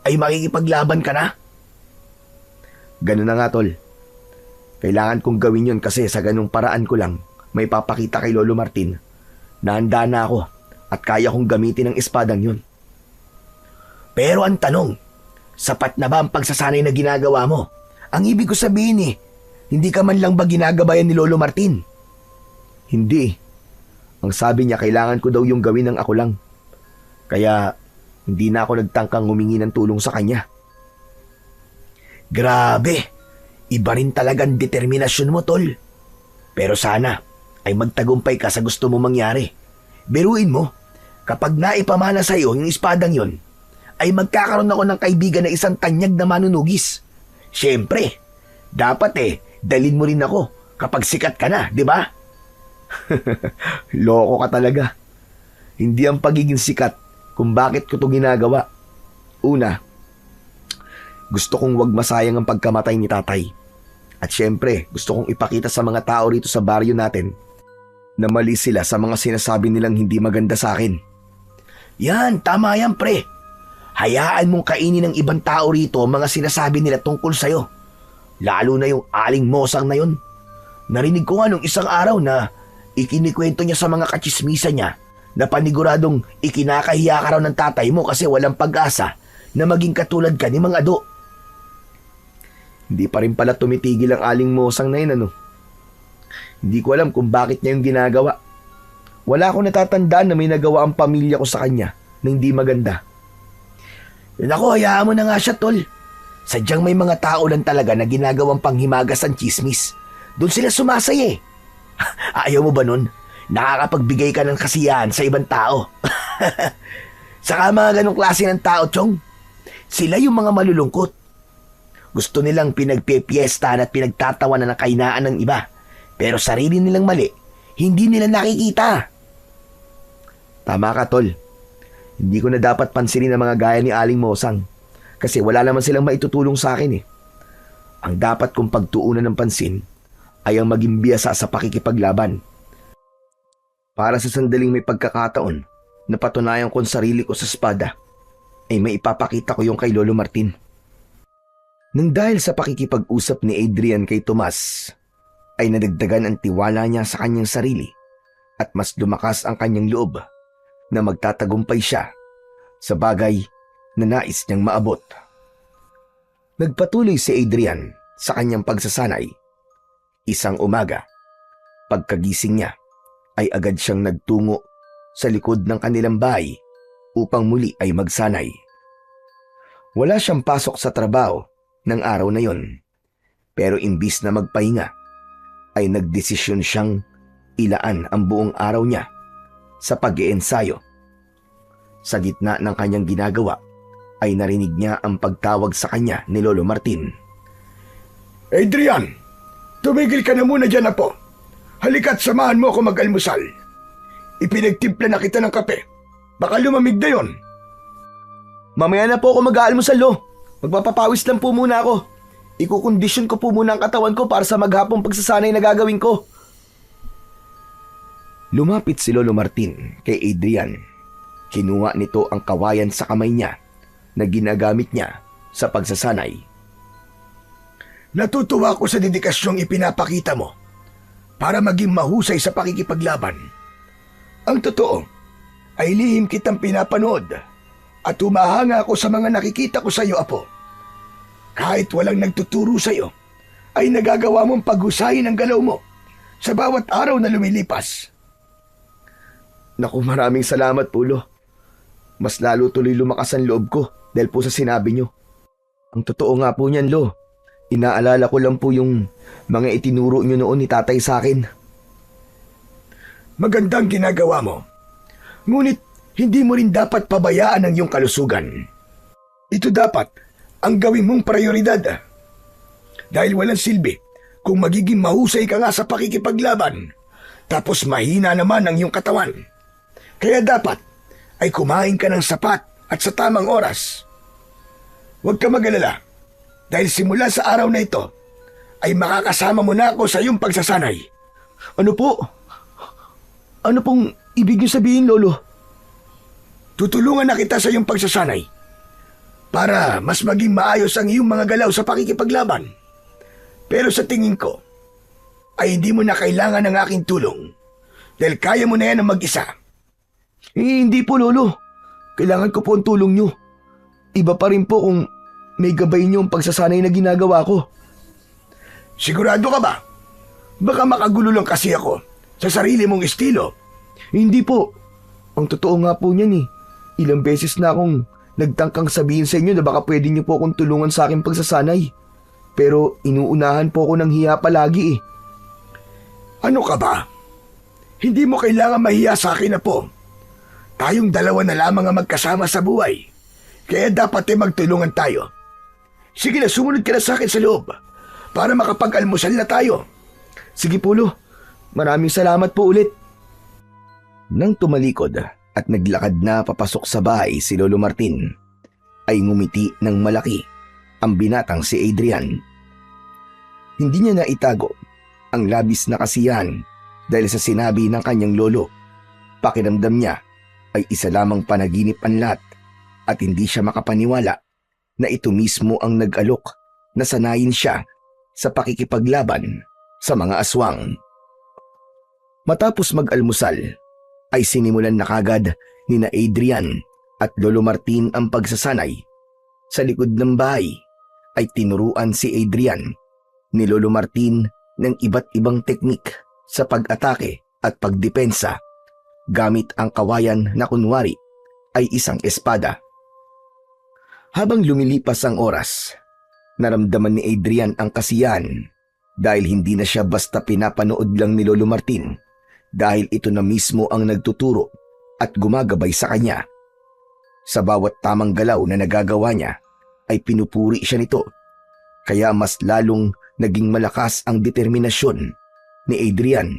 ay makikipaglaban ka na? Ganun na nga, Tol. Kailangan kong gawin yun kasi sa ganung paraan ko lang may papakita kay Lolo Martin na handa na ako at kaya kong gamitin ang espadang yun. Pero ang tanong, sapat na ba ang pagsasanay na ginagawa mo? Ang ibig ko sabihin hindi ka man lang ba ginagabayan ni Lolo Martin? Hindi. Ang sabi niya kailangan ko daw yung gawin ng ako lang. Kaya hindi na ako nagtangkang humingi ng tulong sa kanya. Grabe, iba rin talagang determinasyon mo, tol. Pero sana ay magtagumpay ka sa gusto mo mangyari. Biruin mo, kapag naipamana sa iyo yung espadang yon, ay magkakaroon ako ng kaibigan na isang tanyag na manunugis. Siyempre, dapat dalin mo rin ako kapag sikat ka na, di ba? Loko ka talaga. Hindi ang pagiging sikat kung bakit ko ito ginagawa. Una, gusto kong wag masayang ang pagkamatay ni tatay. At syempre, gusto kong ipakita sa mga tao rito sa baryo natin na mali sila sa mga sinasabi nilang hindi maganda sa akin. Yan, tama yan, pre. Hayaan mong kainin ng ibang tao rito ang mga sinasabi nila tungkol sa'yo. Lalo na yung aling mosang na yun. Narinig ko nga nung isang araw na ikinikwento niya sa mga kachismisa niya na paniguradong ikinakahiya ka raw ng tatay mo kasi walang pag-asa na maging katulad ka ni Mang Ado. Hindi pa rin pala tumitigil ang aling mosang na yun, ano? Hindi ko alam kung bakit niya yung ginagawa. Wala akong natatandaan na may nagawa ang pamilya ko sa kanya na hindi maganda. Naku, hayaan mo na nga siya, tol. Sadyang may mga tao lang talaga na ginagawang panghimagas ang chismis. Doon sila sumasay. Ayaw mo ba nun? Nakakapagbigay ka ng kasiyahan sa ibang tao. Saka mga ganong klase ng tao, Chong. Sila yung mga malulungkot. Gusto nilang pinagpipiestahan at pinagtatawanan ng kahinaan ng iba. Pero sarili nilang mali, hindi nila nakikita. Tama ka, tol. Hindi ko na dapat pansinin ang mga gaya ni Aling Mosang kasi wala naman silang maitutulong sa akin. Ang dapat kong pagtuunan ng pansin ay ang maging biyasa sa pakikipaglaban. Para sa sandaling may pagkakataon na patunayan ko ang sarili ko sa espada, ay may ipapakita ko yung kay Lolo Martin. Nang dahil sa pakikipag-usap ni Adrian kay Tomas, ay nadagdagan ang tiwala niya sa kanyang sarili at mas lumakas ang kanyang loob na magtatagumpay siya sa bagay na nais niyang maabot. Nagpatuloy si Adrian sa kanyang pagsasanay. Isang umaga, pagkagising niya, ay agad siyang nagtungo sa likod ng kanilang bahay upang muli ay magsanay. Wala siyang pasok sa trabaho ng araw na yon, pero imbis na magpahinga, ay nagdesisyon siyang ilaan ang buong araw niya sa pag-iensayo. Sa gitna ng kanyang ginagawa, ay narinig niya ang pagtawag sa kanya ni Lolo Martin. Adrian, tumigil ka na muna dyan, apo. Halika't samahan mo ako mag-almusal. Ipinagtimpla na kita ng kape. Baka lumamig na yon. Mamaya na po ako mag-aalmusal, Lo. Magpapapawis lang po muna ako. Ikukondisyon ko po muna ang katawan ko para sa maghapong pagsasanay na gagawin ko. Lumapit si Lolo Martin kay Adrian. Kinuha nito ang kawayan sa kamay niya na ginagamit niya sa pagsasanay. Natutuwa ko sa dedikasyong ipinapakita mo para maging mahusay sa pakikipaglaban. Ang totoo ay lihim kitang pinapanood at humahanga ako sa mga nakikita ko sa iyo, apo. Kahit walang nagtuturo sa iyo, ay nagagawa mong paghusayin ang galaw mo sa bawat araw na lumilipas. Naku, maraming salamat po, Lo. Mas lalo tuloy lumakas ang loob ko dahil po sa sinabi niyo. Ang totoo nga po niyan, Lo. Inaalala ko lang po yung mga itinuro niyo noon ni tatay sa akin. Magandang ginagawa mo. Ngunit hindi mo rin dapat pabayaan ang iyong kalusugan. Ito dapat ang gawin mong prioridad. Dahil walang silbi kung magiging mahusay ka nga sa pakikipaglaban, tapos mahina naman ang iyong katawan. Kaya dapat ay kumain ka ng sapat at sa tamang oras. Huwag ka mag-alala, dahil simula sa araw na ito, ay makakasama mo na ako sa iyong pagsasanay. Ano po? Ano pong ibig niyo sabihin, Lolo? Tutulungan na kita sa iyong pagsasanay para mas maging maayos ang iyong mga galaw sa pakikipaglaban. Pero sa tingin ko, ay hindi mo na kailangan ng aking tulong dahil kaya mo na yan ang mag-isa. Hindi po, Lolo. Kailangan ko po ang tulong nyo. Iba pa rin po kung may gabay nyo ang pagsasanay na ginagawa ko. Sigurado ka ba? Baka makagulo lang kasi ako sa sarili mong estilo. Hindi po. Ang totoo nga po niyan eh. Ilang beses na akong nagtangkang sabihin sa inyo na baka pwede niyo po akong tulungan sa aking pagsasanay. Pero inuunahan po ako ng hiya palagi eh. Ano ka ba? Hindi mo kailangan mahiya sa akin na po. Tayong dalawa na lamang ang magkasama sa buhay. Kaya dapat magtulungan tayo. Sige na, sumunod ka na sa akin sa loob para makapag-almusal na tayo. Sige po, Lo. Maraming salamat po ulit. Nang tumalikod at naglakad na papasok sa bahay si Lolo Martin, ay ngumiti ng malaki ang binatang si Adrian. Hindi niya na itago ang labis na kasiyahan dahil sa sinabi ng kanyang lolo. Pakiramdam niya ay isa lamang panaginip ang lahat at hindi siya makapaniwala na ito mismo ang nag-alok na sanayin siya sa pakikipaglaban sa mga aswang. Matapos mag-almusal, ay sinimulan na kagad ni na Adrian at Lolo Martin ang pagsasanay. Sa likod ng bahay ay tinuruan si Adrian ni Lolo Martin ng iba't ibang teknik sa pag-atake at pagdepensa gamit ang kawayan na kunwari ay isang espada. Habang lumilipas ang oras, naramdaman ni Adrian ang kasiyahan dahil hindi na siya basta pinapanood lang ni Lolo Martin dahil ito na mismo ang nagtuturo at gumagabay sa kanya. Sa bawat tamang galaw na nagagawa niya ay pinupuri siya nito, kaya mas lalong naging malakas ang determinasyon ni Adrian.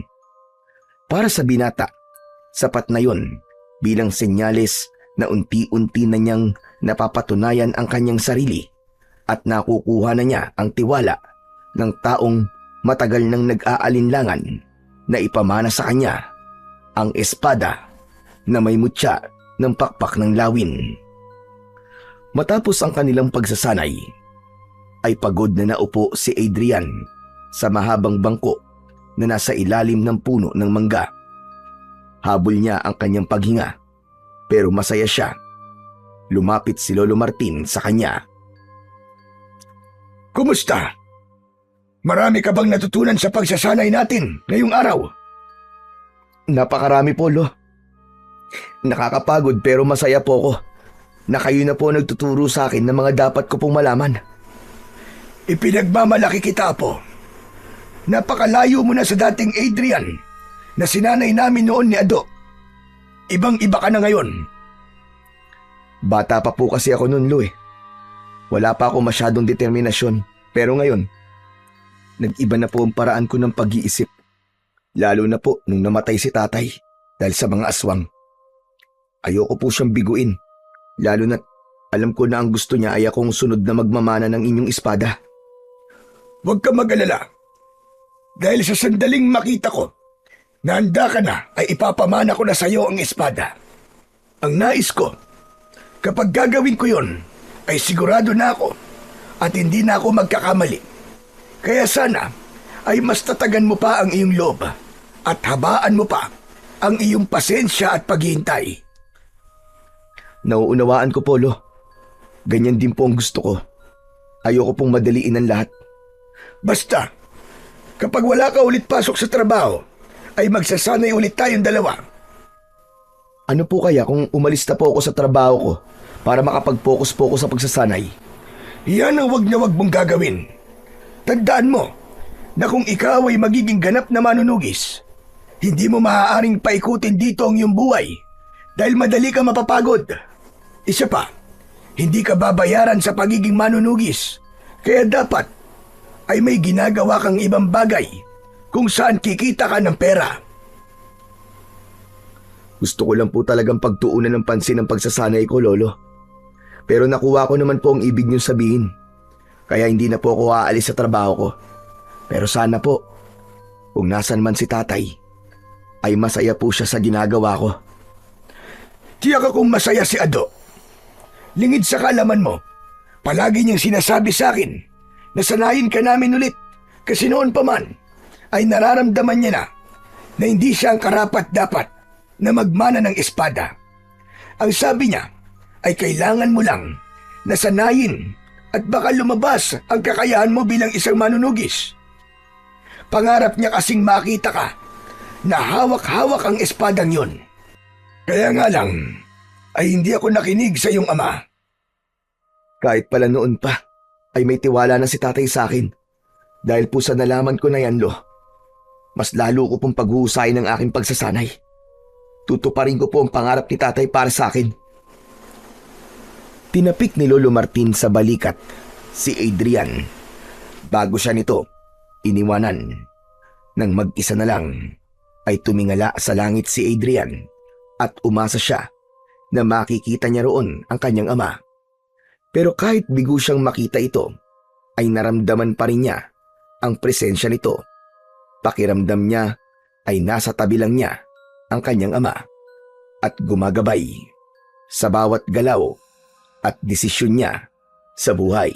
Para sa binata, sapat na yon bilang senyales na unti-unti na niyang napapatunayan ang kanyang sarili at nakukuha na niya ang tiwala ng taong matagal nang nag-aalinlangan na ipamana sa kanya ang espada na may mutya ng pakpak ng lawin. Matapos ang kanilang pagsasanay, ay pagod na naupo si Adrian sa mahabang bangko na nasa ilalim ng puno ng mangga. Habol niya ang kanyang paghinga, pero masaya siya. Lumapit si Lolo Martin sa kanya. Kumusta? Marami ka bang natutunan sa pagsasanay natin ngayong araw? Napakarami po, Lo. Nakakapagod pero masaya po ako na kayo na po nagtuturo sa akin ng mga dapat ko pong malaman. Ipinagmamalaki kita po. Napakalayo mo na sa dating Adrian na sinanay namin noon ni Ado. Ibang-iba ka na ngayon. Bata pa po kasi ako noon, Lo eh. Wala pa ako masyadong determinasyon, pero ngayon, nag-iba na po ang paraan ko ng pag-iisip. Lalo na po nung namatay si tatay dahil sa mga aswang. Ayoko po siyang biguin, lalo na alam ko na ang gusto niya ay akong sunod na magmamana ng inyong espada. Huwag ka mag-alala. Dahil sa sandaling makita ko na handa ka na ay ipapamana ko na sa iyo ang espada. Ang nais ko, kapag gagawin ko yon, ay sigurado na ako at hindi na ako magkakamali. Kaya sana ay mas tatagan mo pa ang iyong loob at habaan mo pa ang iyong pasensya at paghihintay. Nauunawaan ko po, Lo. Ganyan din po ang gusto ko. Ayoko pong madaliin ang lahat. Basta, kapag wala ka ulit pasok sa trabaho, ay magsasanay ulit tayong dalawa. Ano po kaya kung umalis na po ako sa trabaho ko para makapag-focus po ako sa pagsasanay? Yan ang wag na wag mong gagawin. Tandaan mo na kung ikaw ay magiging ganap na manunugis, hindi mo maaaring paikutin dito ang iyong buhay dahil madali ka mapapagod. Isa pa, hindi ka babayaran sa pagiging manunugis, kaya dapat ay may ginagawa kang ibang bagay kung saan kikita ka ng pera. Gusto ko lang po talagang pagtuunan ng pansin ng pagsasanay ko, Lolo. Pero nakuha ko naman po ang ibig niyong sabihin. Kaya hindi na po ako aalis sa trabaho ko. Pero sana po, kung nasan man si tatay, ay masaya po siya sa ginagawa ko. Tiyak akong masaya si Ado. Lingid sa kaalaman mo, palagi niyang sinasabi sa akin na sanayin ka namin ulit kasi noon pa man ay nararamdaman niya na hindi siya ang karapat-dapat na magmana ng espada. Ang sabi niya ay kailangan mo lang nasanayin at baka lumabas ang kakayahan mo bilang isang manunugis. Pangarap niya kasing makita ka na hawak-hawak ang espadang yun. Kaya nga lang ay hindi ako nakinig sa iyong ama. Kahit pala noon pa, ay may tiwala na si tatay sa akin. Dahil po sa nalaman ko na yan, Lo, mas lalo ko pong paghuhusayin ng aking pagsasanay. Tutuparin ko po ang pangarap ni tatay para sa akin. Tinapik ni Lolo Martin sa balikat si Adrian. Bago siya nito iniwanan. Nang mag-isa na lang ay tumingala sa langit si Adrian at umasa siya na makikita niya roon ang kanyang ama. Pero kahit bigo siyang makita ito, ay naramdaman pa rin niya ang presensya nito. Pakiramdam niya ay nasa tabi lang niya ang kanyang ama at gumagabay sa bawat galaw at desisyon niya sa buhay.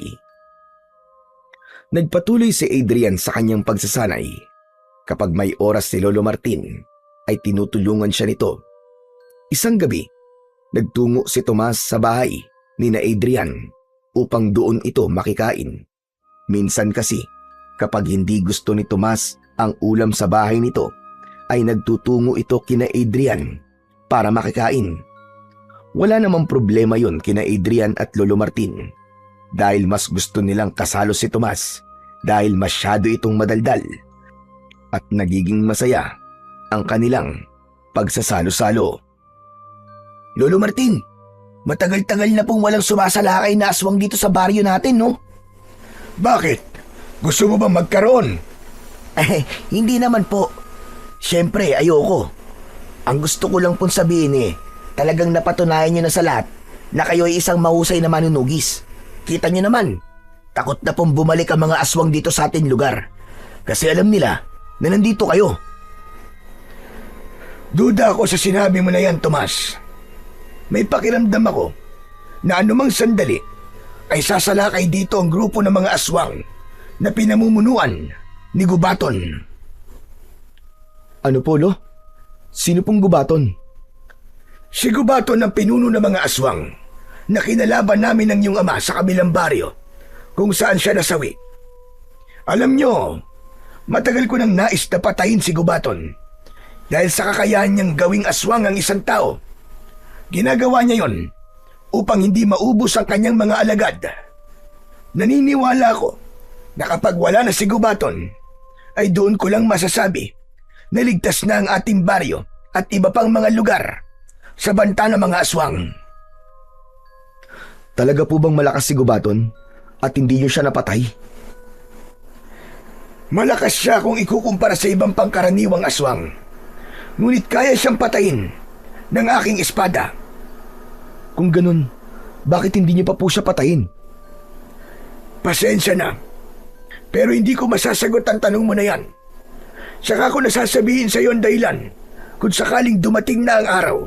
Nagpatuloy si Adrian sa kanyang pagsasanay. Kapag may oras si Lolo Martin, ay tinutulungan siya nito. Isang gabi, nagtungo si Tomas sa bahay ni na Adrian upang doon ito makikain. Minsan kasi, kapag hindi gusto ni Tomas ang ulam sa bahay nito, ay nagtutungo ito kina Adrian para makikain. Wala namang problema yon kina Adrian at Lolo Martin dahil mas gusto nilang kasalo si Tomas dahil masyado itong madaldal at nagiging masaya ang kanilang pagsasalo-salo. Lolo Martin, matagal-tagal na pong walang sumasalakay na aswang dito sa baryo natin, no? Bakit? Gusto mo ba magkaroon? Hindi naman po. Siyempre, ayoko. Ang gusto ko lang pong sabihin talagang napatunayan nyo na sa lahat na kayo ay isang mahusay na manunugis. Kita nyo naman, takot na pong bumalik ang mga aswang dito sa ating lugar. Kasi alam nila na nandito kayo. Duda ako sa sinabi mo na yan, Tomas. May pakiramdam ako na anumang sandali ay sasalakay dito ang grupo ng mga aswang na pinamumunuan ni Gubaton. Ano po, Lo? Sino pong Gubaton? Si Gubaton ang pinuno ng mga aswang na kinalaban namin ng iyong ama sa kabilang baryo kung saan siya nasawi. Alam nyo, matagal ko nang nais na patayin si Gubaton dahil sa kakayahan niyang gawing aswang ang isang tao. Ginagawa niya yon upang hindi maubos ang kanyang mga alagad. Naniniwala ako na kapag wala na si Gubaton, ay doon ko lang masasabi na ligtas na ang ating baryo at iba pang mga lugar sa banta ng mga aswang. Talaga po bang malakas si Gubaton at hindi niyo siya napatay? Malakas siya kung ikukumpara sa ibang pangkaraniwang aswang. Ngunit kaya siyang patayin ng aking espada. Kung ganun, bakit hindi niyo pa po siya patayin? Pasensya na, pero hindi ko masasagot ang tanong mo na yan. Saka ko nasasabihin sa iyo ang dahilan kung sakaling dumating na ang araw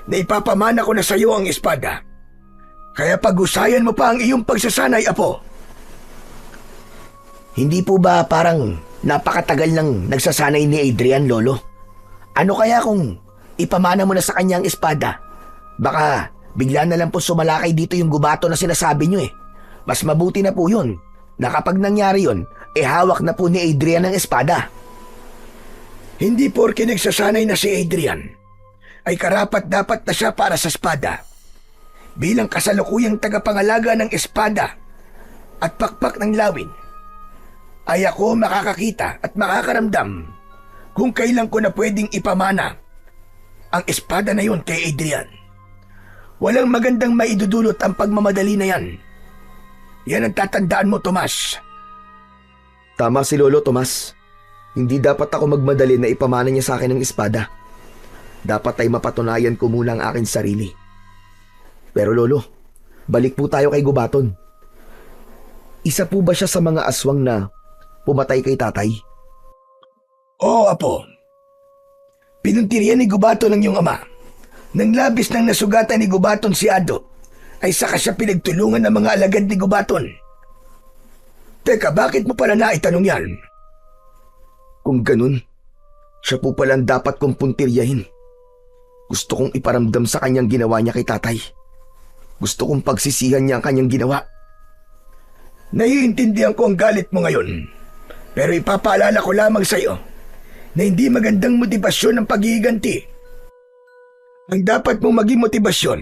na ipapamana ko na sa iyo ang espada. Kaya pag-usayan mo pa ang iyong pagsasanay, Apo. Hindi po ba parang napakatagal nang nagsasanay ni Adrian, Lolo? Ano kaya kung ipamana mo na sa kanya ang espada? Baka bigla na lang po sumalakay dito yung Gubato na sinasabi nyo . Mas mabuti na po yun na kapag nangyari yun, hawak na po ni Adrian ang espada. Hindi porke nagsasanay na si Adrian ay karapat-dapat na siya para sa espada. Bilang kasalukuyang tagapangalaga ng espada at pakpak ng lawin, ay ako makakakita at makakaramdam kung kailan ko na pwedeng ipamana ang espada na yon kay Adrian. Walang magandang maidudulot ang pagmamadali na yan. Yan ang tatandaan mo, Tomas. Tama si Lolo, Tomas. Hindi dapat ako magmadali na ipamana niya sa akin ng espada. Dapat ay mapatunayan ko muna ang aking sarili. Pero Lolo, balik po tayo kay Gubaton. Isa po ba siya sa mga aswang na pumatay kay tatay? Oo, Apo. Pinuntirian ni Gubaton ng iyong ama. Nang labis nang nasugatan ni Gubaton si Ado, ay saka siya pinagtulungan ng mga alagad ni Gubaton. Teka, bakit mo pala naitanong yan? Kung ganun, siya po palang dapat kong puntiryahin. Gusto kong iparamdam sa kanyang ginawa niya kay tatay. Gusto kong pagsisihan niya ang kanyang ginawa. Naiintindihan ko ang galit mo ngayon. Pero ipapaalala ko lamang sa iyo na hindi magandang motibasyon ang paghihiganti. Ang dapat mong maging motibasyon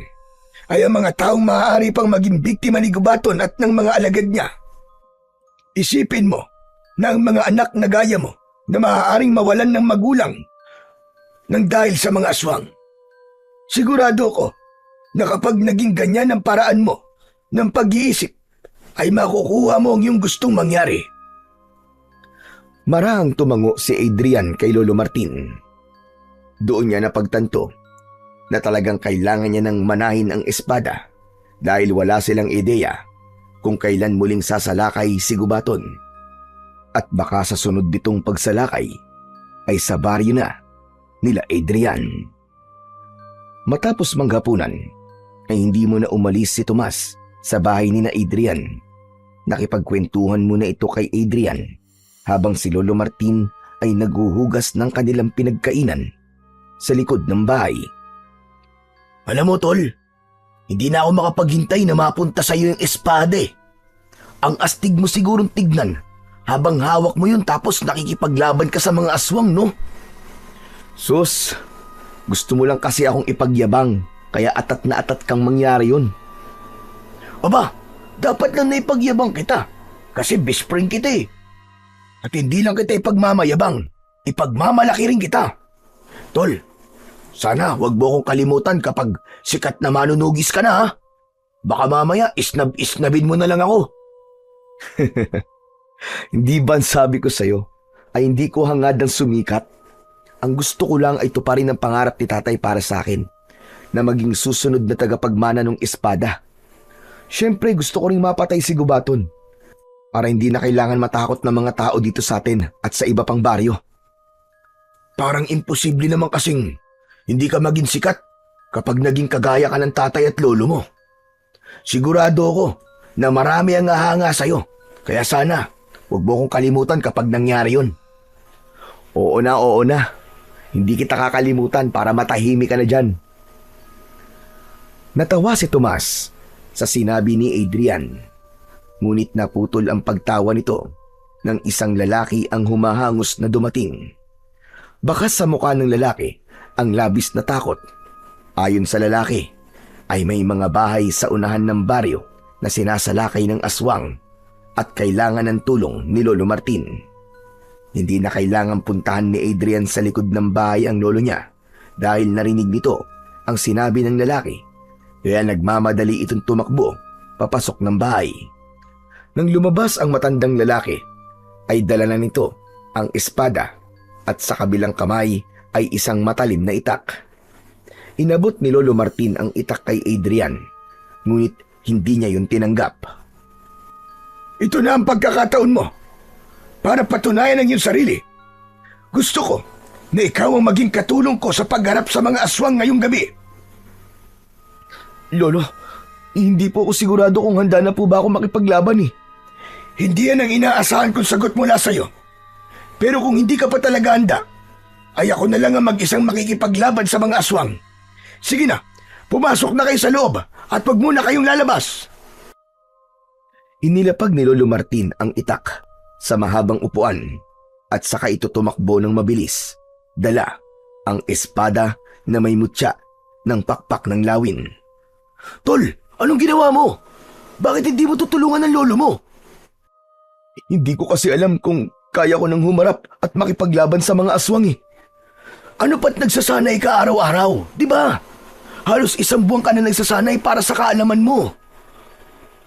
ay ang mga taong maaari pang maging biktima ni Gubaton at ng mga alagad niya. Isipin mo na ang mga anak na gaya mo na maaaring mawalan ng magulang nang dahil sa mga aswang. Sigurado ko na kapag naging ganyan ang paraan mo ng pag-iisip, ay makukuha mo ang iyong gustong mangyari. Marahang tumango si Adrian kay Lolo Martin. Doon niya napagtanto na talagang kailangan niya ng manahin ang espada dahil wala silang ideya kung kailan muling sasalakay si Gubaton. At baka sa sunod nitong pagsalakay ay sa baryo na nila Adrian. Matapos manghapunan ay hindi mo na umalis si Tomas sa bahay ni na Adrian. Nakipagkwentuhan muna ito kay Adrian habang si Lolo Martin ay naghuhugas ng kanilang pinagkainan sa likod ng bahay. Alam mo, Tol, hindi na ako makapaghintay na mapunta sa iyo yung espada eh. Ang astig mo sigurong tignan habang hawak mo yun tapos nakikipaglaban ka sa mga aswang, no? Sus, gusto mo lang kasi akong ipagyabang kaya atat na atat kang mangyari yun. Aba, dapat lang na ipagyabang kita kasi best friend kita eh. At hindi lang kita ipagmamayabang, ipagmamalaki rin kita. Tol, sana wag mo akong kalimutan kapag sikat na manunugis ka na ha. Baka mamaya isnabin mo na lang ako. Hindi ba sabi ko sa'yo ay hindi ko hangad ng sumikat? Ang gusto ko lang ay tuparin ang pangarap ni tatay para sa akin na maging susunod na tagapagmana ng espada. Siyempre gusto ko ring mapatay si Gubaton para hindi na kailangan matakot ng mga tao dito sa atin at sa iba pang baryo. Parang imposible naman kasing hindi ka maging sikat kapag naging kagaya ka ng tatay at lolo mo. Sigurado ako na marami ang hahanga sa'yo. Kaya sana, huwag mo kong kalimutan kapag nangyari yun. Oo na. Hindi kita kakalimutan para matahimik ka na dyan. Natawa si Tomas sa sinabi ni Adrian. Ngunit naputol ang pagtawa nito ng isang lalaki ang humahangos na dumating. Bakas sa mukha ng lalaki ang labis na takot. Ayon sa lalaki, ay may mga bahay sa unahan ng baryo na sinasalakay ng aswang at kailangan ng tulong ni Lolo Martin. Hindi na kailangan puntahan ni Adrian sa likod ng bahay ang lolo niya dahil narinig nito ang sinabi ng lalaki. Kaya nagmamadali itong tumakbo papasok ng bahay. Nang lumabas ang matandang lalaki, ay dala na nito ang espada at sa kabilang kamay ay isang matalim na itak. Inabot ni Lolo Martin ang itak kay Adrian, ngunit hindi niya yun tinanggap. Ito na ang pagkakataon mo para patunayan ang iyong sarili. Gusto ko na ikaw ang maging katulong ko sa pagharap sa mga aswang ngayong gabi. Lolo, hindi po ako sigurado kung handa na po ba ako makipaglaban eh. Hindi yan ang inaasahan kong sagot mula sa'yo. Pero kung hindi ka pa talaga handa, ay ako na lang ang mag-isang makikipaglaban sa mga aswang. Sige na, pumasok na kayo sa loob at wag muna kayong lalabas. Inilapag ni Lolo Martin ang itak sa mahabang upuan at saka ito tumakbo ng mabilis. Dala ang espada na may mutya ng pakpak ng lawin. Tol, anong ginawa mo? Bakit hindi mo tutulungan ng lolo mo? Hindi ko kasi alam kung kaya ko nang humarap at makipaglaban sa mga aswang eh. Ano pa't nagsasanay ka araw-araw, di ba? Halos 1 buwan ka na nagsasanay para sa kaalaman mo.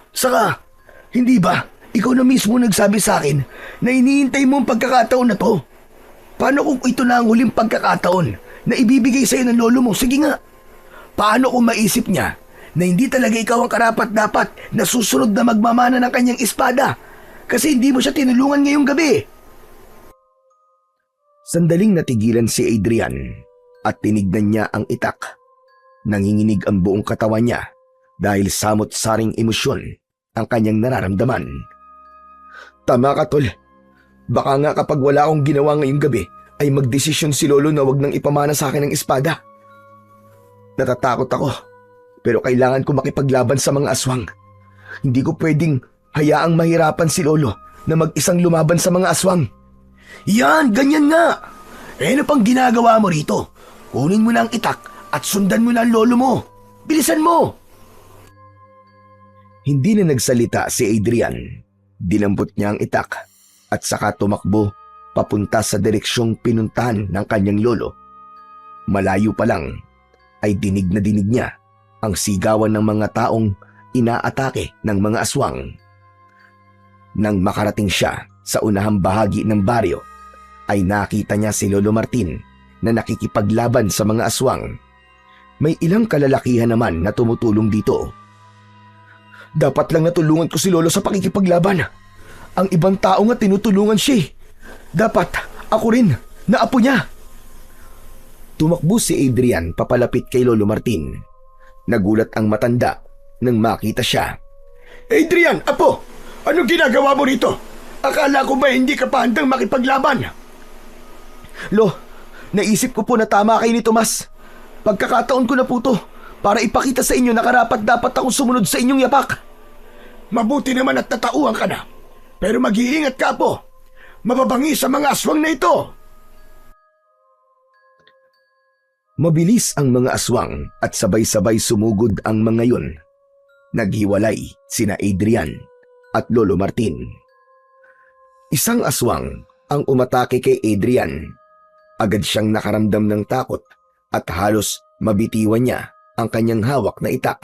Saka, hindi ba, ikaw na mismo nagsabi sa akin na iniintay mo ang pagkakataon na to? Paano kung ito na ang huling pagkakataon na ibibigay sa'yo ng lolo mo? Sige nga, paano kung maisip niya na hindi talaga ikaw ang karapat-dapat na susunod na magmamana ng kanyang espada kasi hindi mo siya tinulungan ngayong gabi? Sandaling natigilan si Adrian at tinignan niya ang itak. Nanginginig ang buong katawan niya dahil samot-saring emosyon ang kanyang nararamdaman. Tama ka, Tol. Baka nga kapag wala akong ginawa ngayong gabi ay magdesisyon si Lolo na wag nang ipamana sa akin ng espada. Natatakot ako, pero kailangan ko makipaglaban sa mga aswang. Hindi ko pwedeng hayaang mahirapan si Lolo na mag-isang lumaban sa mga aswang. Yan, ganyan nga. Eh, ano pang ginagawa mo rito? Kunin mo na ang itak at sundan mo na ang lolo mo. Bilisan mo! Hindi na nagsalita si Adrian. Dinambot niya ang itak at saka tumakbo papunta sa direksyong pinuntahan ng kanyang lolo. Malayo pa lang ay dinig na dinig niya ang sigawan ng mga taong inaatake ng mga aswang. Nang makarating siya sa unahang bahagi ng baryo, ay nakita niya si Lolo Martin na nakikipaglaban sa mga aswang. May ilang kalalakihan naman na tumutulong dito. Dapat lang natulungan ko si Lolo sa pakikipaglaban. Ang ibang tao nga tinutulungan siya. Dapat ako rin na apo niya. Tumakbo si Adrian papalapit kay Lolo Martin. Nagulat ang matanda nang makita siya. Adrian, apo! Anong ginagawa mo rito? Akala ko ba hindi ka pa handang makipaglaban? Lo, naisip ko po na tama kayo ni Tomas. Pagkakataon ko na po to para ipakita sa inyo na karapat-dapat akong sumunod sa inyong yapak. Mabuti naman at natauhan ka na. Pero mag-iingat ka po. Mababangi sa mga aswang na ito. Mabilis ang mga aswang at sabay-sabay sumugod ang mga yun. Naghiwalay sina Adrian at Lolo Martin. Isang aswang ang umatake kay Adrian. Agad siyang nakaramdam ng takot at halos mabitiwan niya ang kanyang hawak na itak.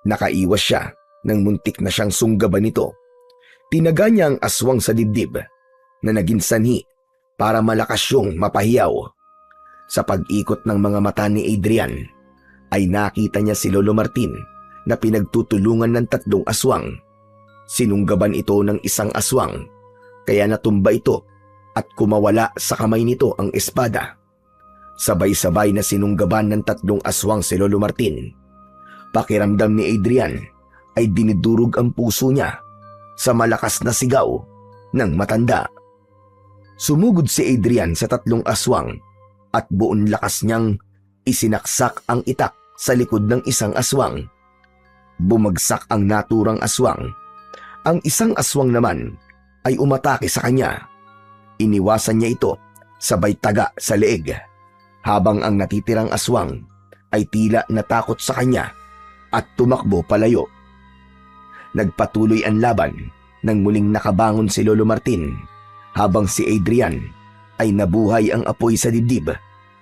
Nakaiwas siya nang muntik na siyang sunggaban nito. Tinaga niya ang aswang sa dibdib na naging sanhi para malakas siyang mapahiyaw. Sa pag-ikot ng mga mata ni Adrian ay nakita niya si Lolo Martin na pinagtutulungan ng 3 aswang. Sinunggaban ito ng isang aswang kaya natumba ito at kumawala sa kamay nito ang espada. Sabay-sabay na sinunggaban ng 3 aswang si Lolo Martin. Pakiramdam ni Adrian ay dinidurog ang puso niya sa malakas na sigaw ng matanda. Sumugod si Adrian sa 3 aswang at buong lakas niyang isinaksak ang itak sa likod ng isang aswang. Bumagsak ang naturang aswang. Ang isang aswang naman ay umatake sa kanya. Iniwasan niya ito sabay taga sa leeg, habang ang natitirang aswang ay tila natakot sa kanya at tumakbo palayo. Nagpatuloy ang laban nang muling nakabangon si Lolo Martin, habang si Adrian ay nabuhay ang apoy sa dibdib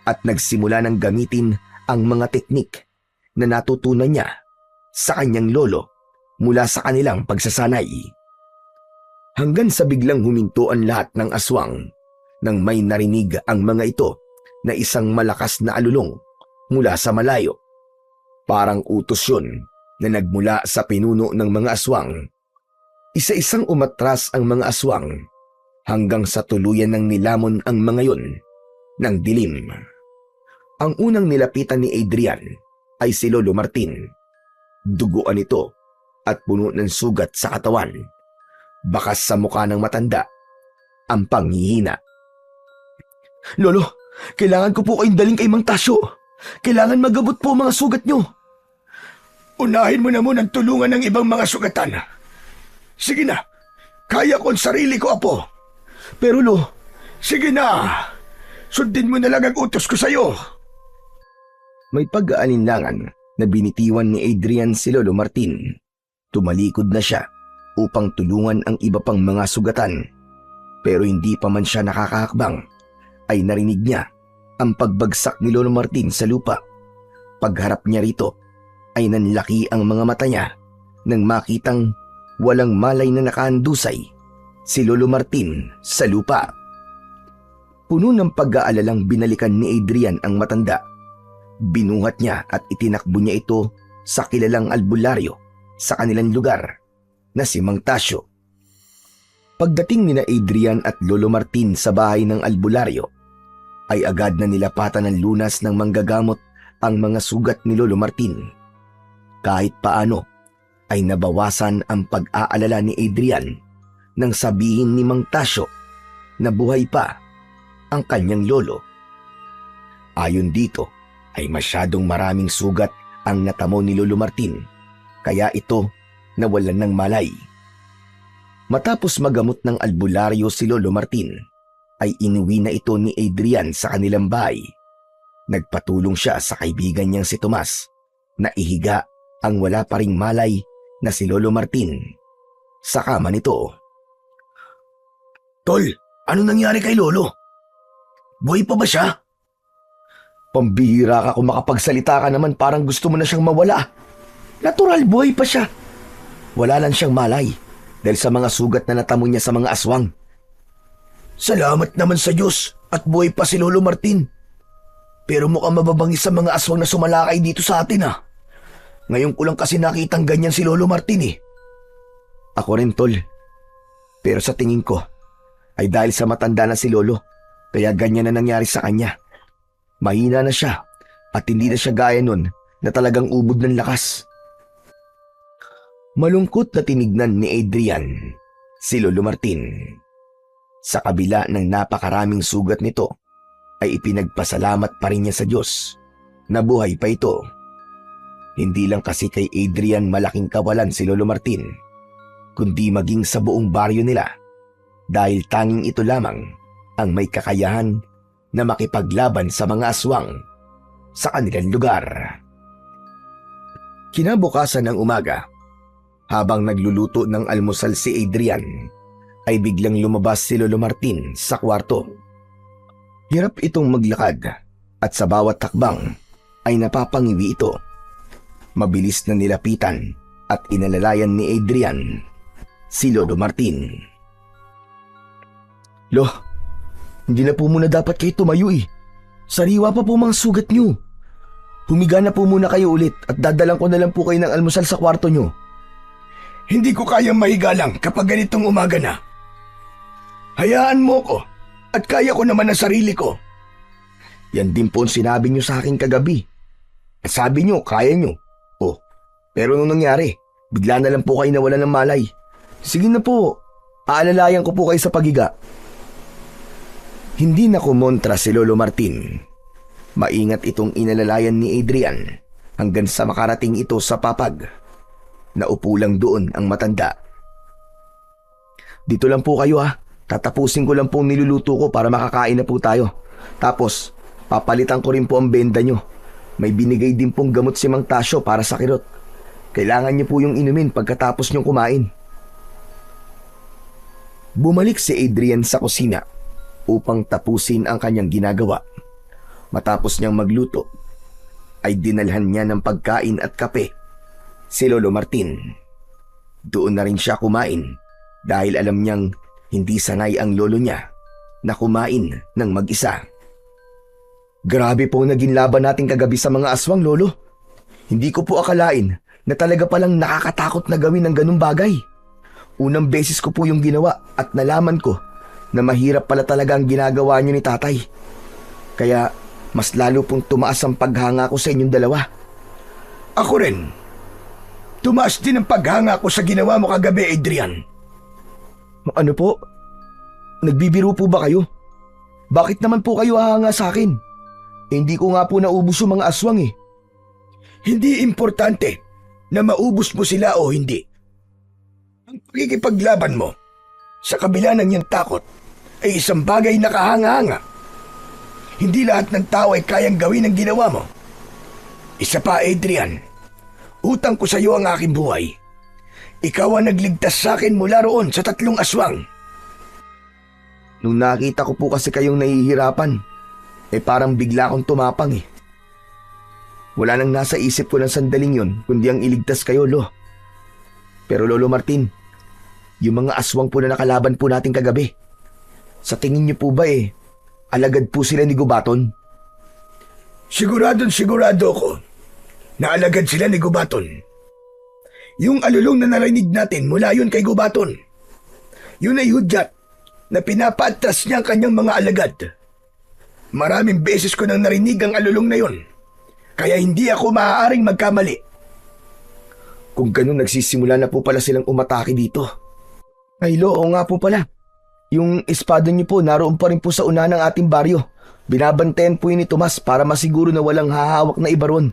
at nagsimula ng gamitin ang mga teknik na natutunan niya sa kanyang lolo mula sa kanilang pagsasanay. Hanggang sa biglang huminto ang lahat ng aswang nang may narinig ang mga ito na isang malakas na alulong mula sa malayo. Parang utos yun na nagmula sa pinuno ng mga aswang. Isa-isang umatras ang mga aswang hanggang sa tuluyan ng nilamon ang mga yun ng dilim. Ang unang nilapitan ni Adrian ay si Lolo Martin. Duguan ito at puno ng sugat sa katawan. Bakas sa mukha ng matanda ang panghihina. Lolo, kailangan ko po kayong daling kay Mang Tasyo. Kailangan magabot po mga sugat nyo. Unahin mo na munang tulungan ng ibang mga sugatan. Sige na, kaya ko ang sarili ko, apo. Pero Lo, sige na, sundin mo na lang ang utos ko sa'yo. May pag-aalinlangan na binitiwan ni Adrian si Lolo Martin. Tumalikod na siya upang tulungan ang iba pang mga sugatan. Pero hindi pa man siya nakakahakbang ay narinig niya ang pagbagsak ni Lolo Martin sa lupa. Pagharap niya rito ay nanlaki ang mga mata niya nang makitang walang malay na nakahandusay si Lolo Martin sa lupa. Puno ng pag-aalalang binalikan ni Adrian ang matanda. Binuhat niya at itinakbo niya ito sa kilalang albularyo sa kanilang lugar na si Mang Tasyo. Pagdating ni na Adrian at Lolo Martin sa bahay ng albularyo, ay agad na nilapatan ng lunas ng manggagamot ang mga sugat ni Lolo Martin. Kahit paano ay nabawasan ang pag-aalala ni Adrian nang sabihin ni Mang Tasyo na buhay pa ang kanyang lolo. Ayon dito ay masyadong maraming sugat ang natamo ni Lolo Martin, kaya ito nawalan ng malay. Matapos magamot ng albularyo si Lolo Martin, ay inuwi na ito ni Adrian sa kanilang bahay. Nagpatulong siya sa kaibigan niyang si Tomas na ihiga ang wala pa ring malay na si Lolo Martin sa kama nito. Tol, ano nangyari kay Lolo? Buhay pa ba siya? Pambihira ka kung makapagsalita ka naman, parang gusto mo na siyang mawala. Natural, buhay pa siya. Wala lang siyang malay dahil sa mga sugat na natamo niya sa mga aswang. Salamat naman sa Diyos at buhay pa si Lolo Martin. Pero mukhang mababangis sa mga aswang na sumalakay dito sa atin ah. Ngayon ko lang kasi nakitang ganyan si Lolo Martin eh. Ako rin, Tol. Pero sa tingin ko ay dahil sa matanda na si Lolo, kaya ganyan na nangyari sa kanya. Mahina na siya at hindi na siya gaya nun na talagang ubod ng lakas. Malungkot na tinignan ni Adrian si Lolo Martin. Sa kabila ng napakaraming sugat nito, ay ipinagpasalamat pa rin niya sa Diyos na buhay pa ito. Hindi lang kasi kay Adrian malaking kawalan si Lolo Martin, kundi maging sa buong baryo nila, dahil tanging ito lamang ang may kakayahan na makipaglaban sa mga aswang sa kanilang lugar. Kinabukasan ng umaga, habang nagluluto ng almusal si Adrian, ay biglang lumabas si Lolo Martin sa kwarto. Hirap itong maglakad at sa bawat takbang ay napapangiwi ito. Mabilis na nilapitan at inalalayan ni Adrian si Lolo Martin. Lo, hindi na po muna dapat kayo tumayo eh. Sariwa pa po mga sugat nyo. Humiga na po muna kayo ulit at dadalang ko na lang po kayo ng almusal sa kwarto nyo. Hindi ko kayang mahiga lang kapag ganitong umaga na. Hayaan mo ko at kaya ko naman ang sarili ko. Yan din po ang sinabi nyo sa akin kagabi. At sabi nyo, kaya nyo. Oh, pero nung nangyari, bigla na lang po kayo nawalan ng malay. Sige na po, aalalayan ko po kayo sa pagiga. Hindi na kumontra si Lolo Martin. Maingat itong inalalayan ni Adrian hanggang sa makarating ito sa papag. Naupo lang doon ang matanda. Dito lang po kayo ha. Tatapusin ko lang pong niluluto ko para makakain na po tayo. Tapos, papalitan ko rin po ang benda nyo. May binigay din pong gamot si Mang Tasyo para sa kirot. Kailangan niyo po yung inumin pagkatapos nyong kumain. Bumalik si Adrian sa kusina upang tapusin ang kanyang ginagawa. Matapos niyang magluto, ay dinalhan niya ng pagkain at kape si Lolo Martin. Doon na rin siya kumain dahil alam niyang hindi sanay ang lolo niya na kumain ng mag-isa. Grabe po naging laban natin kagabi sa mga aswang, Lolo. Hindi ko po akalain na talaga palang nakakatakot na gawin ng ganung bagay. Unang beses ko po yung ginawa at nalaman ko na mahirap pala talaga ang ginagawa niyo ni tatay. Kaya mas lalo pong tumaas ang paghanga ko sa inyong dalawa. Ako rin. Tumaas din ang paghanga ko sa ginawa mo kagabi, Adrian. Ano po? Nagbibiro po ba kayo? Bakit naman po kayo hahanga sa akin? Hindi ko nga po naubos yung mga aswang eh. Hindi importante na maubos mo sila o hindi. Ang pagkikipaglaban mo sa kabila ng iyong takot ay isang bagay na kahanga-hanga. Hindi lahat ng tao ay kayang gawin ang ginawa mo. Isa pa, Adrian, utang ko sa iyo ang aking buhay. Ikaw ang nagligtas sa akin mula roon sa 3 aswang. Nung nakita ko po kasi kayong nahihirapan, parang bigla akong tumapang eh. Wala nang nasa isip ko ng sandaling yun, kundi ang iligtas kayo, Lo. Pero Lolo Martin, yung mga aswang po na nakalaban po natin kagabi, sa tingin niyo po ba alagad po sila ni Gubaton? Sigurado ko na alagad sila ni Gubaton. Yung alulong na narinig natin mula yun kay Gubaton, yun ay hudyat na pinapaatras niya ang kanyang mga alagad. Maraming beses ko nang narinig ang alulong na yun, kaya hindi ako maaaring magkamali. Kung ganun, nagsisimula na po pala silang umatake dito. Ay Lo, oo nga po pala. Yung espada niyo po naroon pa rin po sa una ng ating baryo Binabantayan po yun ni Tomas para masiguro na walang hahawak na iba ron.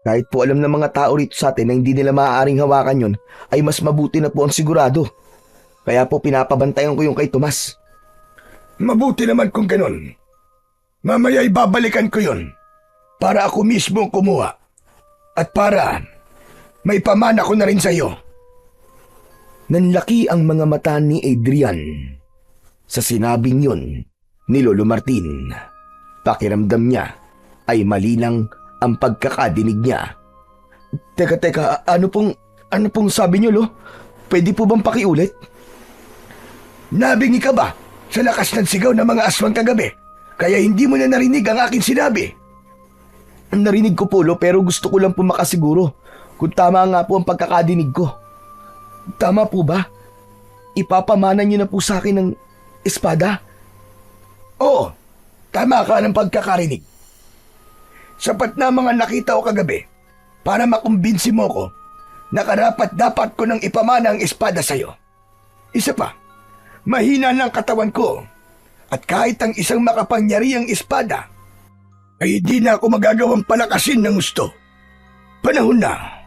Kahit po alam ng mga tao rito sa atin na hindi nila maaaring hawakan yun, ay mas mabuti na po ang sigurado. Kaya po pinapabantayan ko yung kay Tomas. Mabuti naman kung ganun. Mamaya ibabalikan ko yun para ako mismo ang kumuha at para may pamana ko na rin sa iyo. Nanlaki ang mga mata ni Adrian sa sinabing yun ni Lolo Martin. Pakiramdam niya ay malinang ang pagkakadinig niya. Teka, ano pong sabi niyo, Lo? Pwede po bang pakiulit? Nabingi ka ba sa lakas ng sigaw ng mga aswang kagabi? Kaya hindi mo na narinig ang aking sinabi. Narinig ko po, Lo, pero gusto ko lang po makasiguro kung tama nga po ang pagkakadinig ko. Tama po ba? Ipapamana niyo na po sa akin ng espada? Oo, tama ka ng pagkakarinig. Sapat na mga nakita ko kagabi para makumbinsi mo ko na karapat-dapat ko nang ipamana ang espada sa'yo. Isa pa, mahina ng katawan ko at kahit ang isang makapangyarihang espada ay hindi na ako magagawang palakasin ng gusto. Panahon na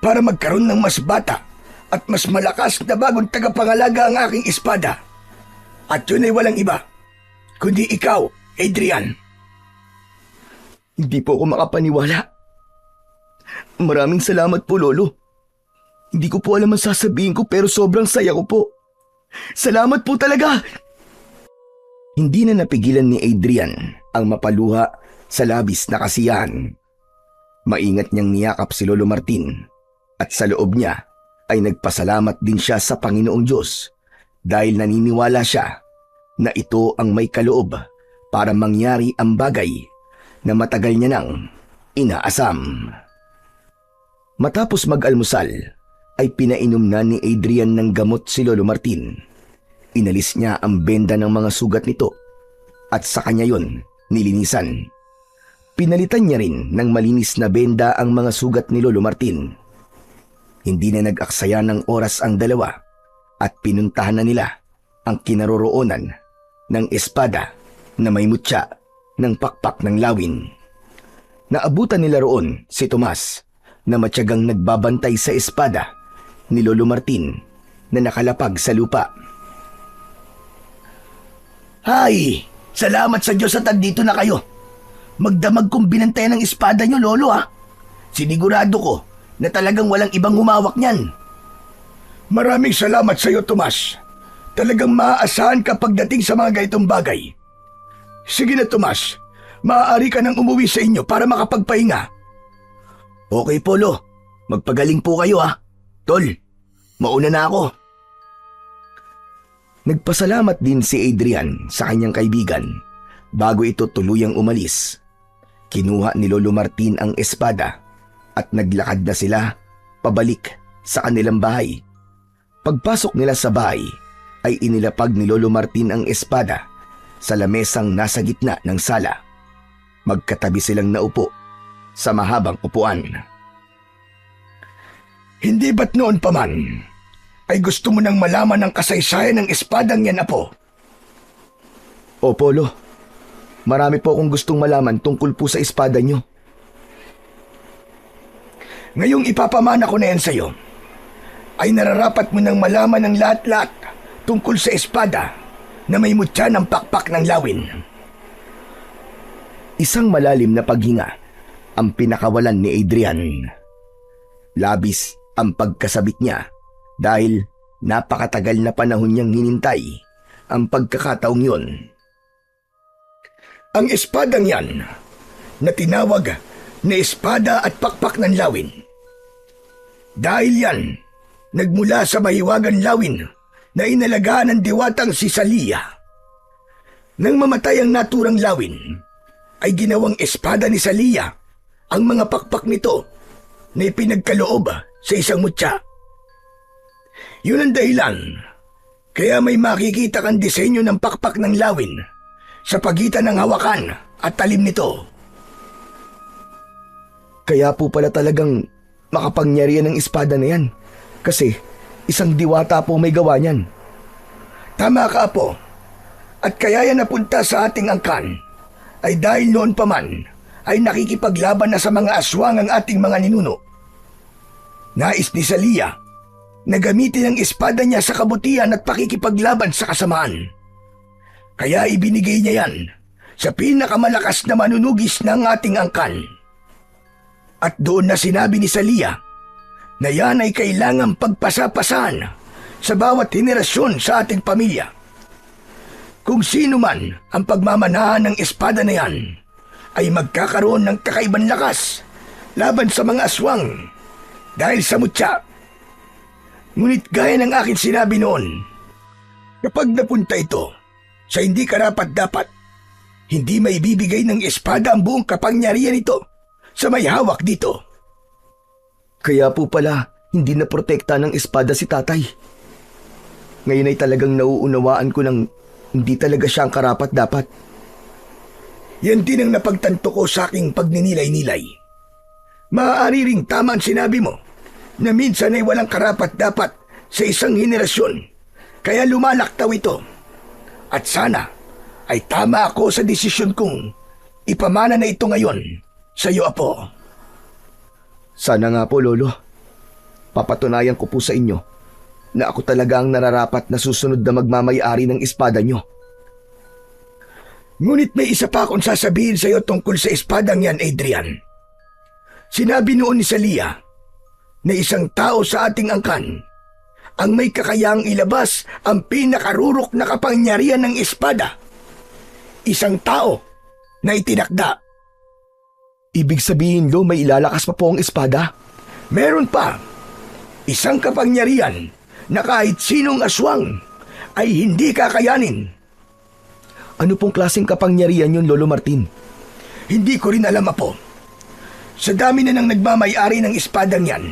para magkaroon ng mas bata at mas malakas na bagong tagapangalaga ang aking espada. At yun ay walang iba kundi ikaw, Adrian. Hindi po ako makapaniwala. Maraming salamat po, Lolo. Hindi ko po alam ang sasabihin ko pero sobrang saya ko po. Salamat po talaga! Hindi na napigilan ni Adrian ang mapaluha sa labis na kasiyahan. Maingat niyang niyakap si Lolo Martin at sa loob niya ay nagpasalamat din siya sa Panginoong Diyos dahil naniniwala siya na ito ang may kaloob para mangyari ang bagay na matagal niya nang inaasam. Matapos mag-almusal ay pinainom na ni Adrian ng gamot si Lolo Martin. Inalis niya ang benda ng mga sugat nito at sa kanya yon nilinisan. Pinalitan niya rin ng malinis na benda ang mga sugat ni Lolo Martin. Hindi na nag-aksaya ng oras ang dalawa at pinuntahan na nila ang kinaroroonan ng espada na may mutya ng pakpak ng lawin. Naabutan nila roon si Tomas na matyagang nagbabantay sa espada ni Lolo Martin na nakalapag sa lupa. Hay! Salamat sa Diyos at andito na kayo. Magdamag kong binantayan ng espada niyo, Lolo, ha? Sinigurado ko na talagang walang ibang humawak niyan. Maraming salamat sa iyo, Tomas. Talagang maaasahan ka pagdating sa mga ganitong bagay. Sige na, Tomas. Maaari ka nang umuwi sa inyo para makapagpahinga. Okay po, Lo. Magpagaling po kayo, ha? Tol, mauna na ako. Nagpasalamat din si Adrian sa kanyang kaibigan bago ito tuluyang umalis. Kinuha ni Lolo Martin ang espada at naglakad na sila pabalik sa kanilang bahay. Pagpasok nila sa bahay ay inilapag ni Lolo Martin ang espada sa lamesang nasa gitna ng sala. Magkatabi silang naupo sa mahabang upuan. Hindi ba't noon pa man ay gusto mo nang malaman ang kasaysayan ng espadang yan, Apo? Opo, Lo. Marami po akong gustong malaman tungkol po sa espada nyo. Ngayong ipapamana ko na yan sa'yo, ay nararapat mo nang malaman ang lahat-lahat tungkol sa espada na may mutya ng pakpak ng lawin. Isang malalim na paghinga ang pinakawalan ni Adrian. Labis ang pagkasabik niya dahil napakatagal na panahon niyang hinintay ang pagkakataong yon. Ang espadang yan na tinawag na espada at pakpak ng lawin. Dahil yan, nagmula sa mahiwagang lawin na inalagaan ng diwatang si Salia. Nang mamatay ang naturang lawin, ay ginawang espada ni Salia ang mga pakpak nito na ipinagkaloob sa isang mutya. Yun ang dahilan, kaya may makikita kang disenyo ng pakpak ng lawin sa pagitan ng hawakan at talim nito. Kaya po pala talagang makapangyarihan ng espada na yan. Kasi isang diwata po may gawa niyan. Tama ka, Apo. At kaya yan napunta sa ating angkan ay dahil noon pa man ay nakikipaglaban na sa mga aswang ang ating mga ninuno. Nais ni Salia na gamitin ang espada niya sa kabutihan at pakikipaglaban sa kasamaan. Kaya ibinigay niya yan sa pinakamalakas na manunugis ng ating angkan. At doon na sinabi ni Salia na yan ay kailangang pagpasapasan sa bawat henerasyon sa ating pamilya. Kung sino man ang pagmamanahan ng espada na yan ay magkakaroon ng kakaibang lakas laban sa mga aswang dahil sa mutya. Ngunit gaya ng akin sinabi noon, kapag napunta ito sa hindi karapat-dapat, hindi maibibigay ng espada ang buong kapangyarihan nito sa may hawak dito. Kaya po pala, hindi na protekta ng espada si tatay. Ngayon ay talagang nauunawaan ko ng hindi talaga siya ang karapat-dapat. Yan din ang napagtanto ko sa aking pagninilay-nilay. Maaari ring tama ang sinabi mo na minsan ay walang karapat-dapat sa isang henerasyon, kaya lumalaktaw ito. At sana ay tama ako sa desisyon kong ipamana na ito ngayon sa iyo, Apo. Sana nga po, Lolo. Papatunayan ko po sa inyo na ako talaga ang nararapat na susunod na magmamay-ari ng espada nyo. Ngunit may isa pa akong sasabihin sa iyo tungkol sa espadang yan, Adrian. Sinabi noon ni Salia na isang tao sa ating angkan ang may kakayahang ilabas ang pinakarurok na kapangyarihan ng espada. Isang tao na itinakda. Ibig sabihin, Lo, may ilalakas pa po ang espada? Meron pa. Isang kapangyarihan na kahit sinong aswang ay hindi kakayanin. Ano pong klaseng kapangyarihan yun, Lolo Martin? Hindi ko rin alam, Apo. Sa dami na ng nagmamay-ari ng espadang yan,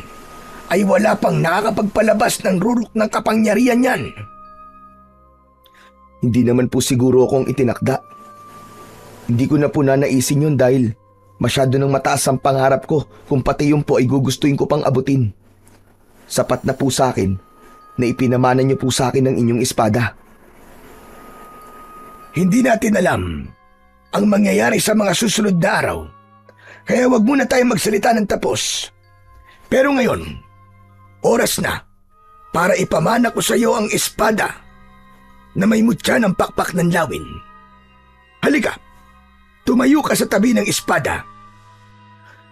ay wala pang nakakapagpalabas ng rurok ng kapangyarihan yan. Hindi naman po siguro akong itinakda. Hindi ko na po nanaisin yun dahil masyado nang mataas ang pangarap ko kung pati yun po ay gugustuhin ko pang abutin. Sapat na po sa akin na ipinamana niyo po sa akin ang inyong espada. Hindi natin alam ang mangyayari sa mga susunod na araw, kaya wag muna tayo magsalita ng tapos. Pero ngayon, oras na para ipamana ko sa iyo ang espada na may mutya ng pakpak ng lawin. Halika, tumayo ka sa tabi ng espada.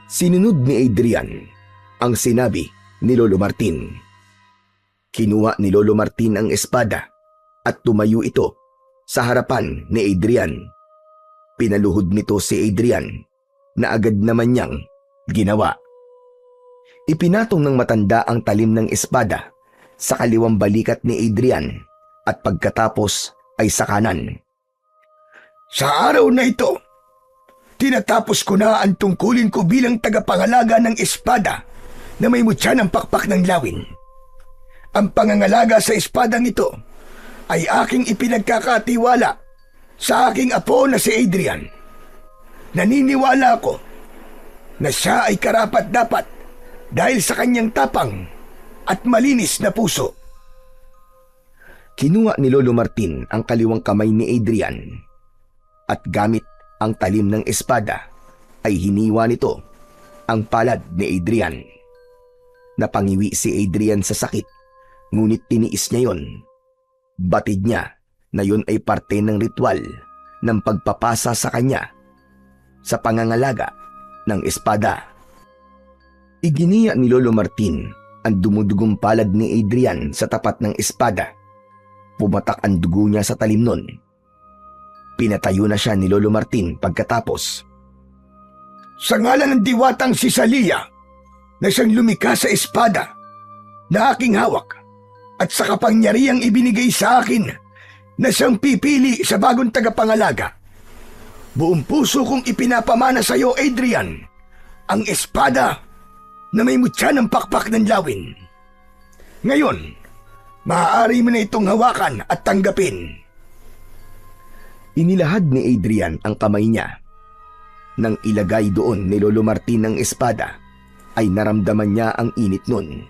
Sinunod ni Adrian ang sinabi ni Lolo Martin. Kinuha ni Lolo Martin ang espada at tumayo ito sa harapan ni Adrian. Pinaluhod nito si Adrian na agad naman niyang ginawa. Ipinatong ng matanda ang talim ng espada sa kaliwang balikat ni Adrian at pagkatapos ay sa kanan. Sa araw na ito, tinatapos ko na ang tungkulin ko bilang tagapangalaga ng espada na may mutya ng pakpak ng lawin. Ang pangangalaga sa espadang ito ay aking ipinagkakatiwala sa aking apo na si Adrian. Naniniwala ako na siya ay karapat-dapat dahil sa kanyang tapang at malinis na puso. Kinuha ni Lolo Martin ang kaliwang kamay ni Adrian at gamit ang talim ng espada ay hiniwa nito ang palad ni Adrian. Napangiwi si Adrian sa sakit, ngunit tiniis niya yon. Batid niya na yun ay parte ng ritual ng pagpapasa sa kanya sa pangangalaga ng espada. Iginiya ni Lolo Martin ang dumudugong palad ni Adrian sa tapat ng espada. Pumatak ang dugo niya sa talim nun. Pinatayo na siya ni Lolo Martin pagkatapos. Sa ngalan ng diwatang si Salia na siyang lumikha sa espada na aking hawak at sa kapangyarihang ibinigay sa akin na siyang pipili sa bagong tagapangalaga, buong puso kong ipinapamana sa iyo, Adrian, ang espada na may mutya ng pakpak ng lawin. Ngayon, maaari mo na itong hawakan at tanggapin. Inilahad ni Adrian ang kamay niya. Nang ilagay doon ni Lolo Martin ang espada, ay naramdaman niya ang init nun.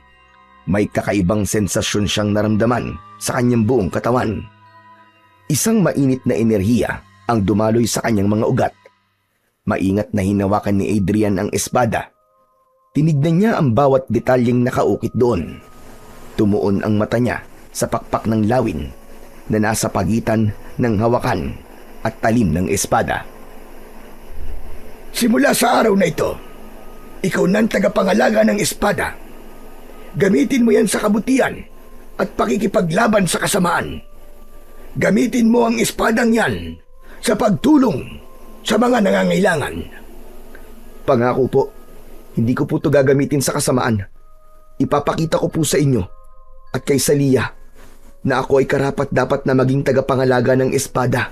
May kakaibang sensasyon siyang naramdaman sa kanyang buong katawan. Isang mainit na enerhiya ang dumaloy sa kanyang mga ugat Maingat na hinawakan ni Adrian ang espada. Tinignan niya ang bawat detalyeng nakaukit doon. Tumuon ang mata niya sa pakpak ng lawin na nasa pagitan ng hawakan at talim ng espada. Simula sa araw na ito, ikaw nang tagapangalaga ng espada. Gamitin mo yan sa kabutihan at pakikipaglaban sa kasamaan. Gamitin mo ang espadang yan sa pagtulong sa mga nangangailangan. Pangako po, hindi ko po ito gagamitin sa kasamaan. Ipapakita ko po sa inyo at kay Salia na ako ay karapat-dapat na maging tagapangalaga ng espada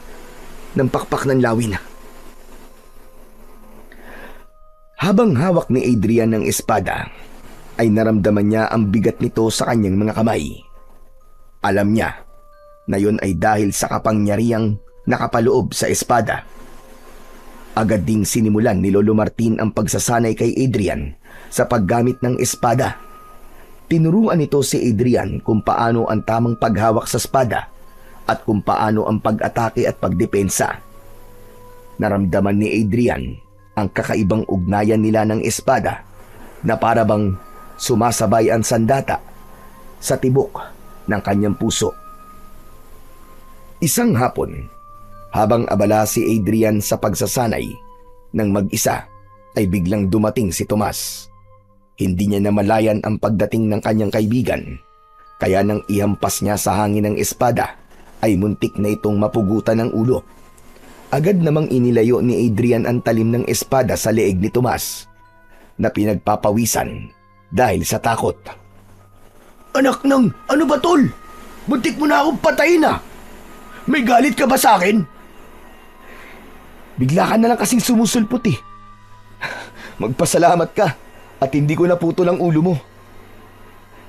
ng pakpak ng lawin. Habang hawak ni Adrian ng espada, ay naramdaman niya ang bigat nito sa kanyang mga kamay. Alam niya na yun ay dahil sa kapangyarihang nakapaloob sa espada. Agad ding sinimulan ni Lolo Martin ang pagsasanay kay Adrian sa paggamit ng espada. Tinuruan nito si Adrian kung paano ang tamang paghawak sa espada at kung paano ang pag-atake at pagdepensa. Naramdaman ni Adrian ang kakaibang ugnayan nila ng espada na para bang sumasabay ang sandata sa tibok ng kanyang puso. Isang hapon, habang abala si Adrian sa pagsasanay ng mag-isa, ay biglang dumating si Tomas. Hindi niya namalayan ang pagdating ng kanyang kaibigan, kaya nang ihampas niya sa hangin ng espada, ay muntik na itong mapugutan ng ulo. Agad namang inilayo ni Adrian ang talim ng espada sa leeg ni Tomas, na pinagpapawisan dahil sa takot. Anak ng, ano ba tol? Buntik mo na akong patayin ah! May galit ka ba sa akin? Bigla ka na lang kasing sumusulpot eh. Magpasalamat ka at hindi ko naputol ang ulo mo.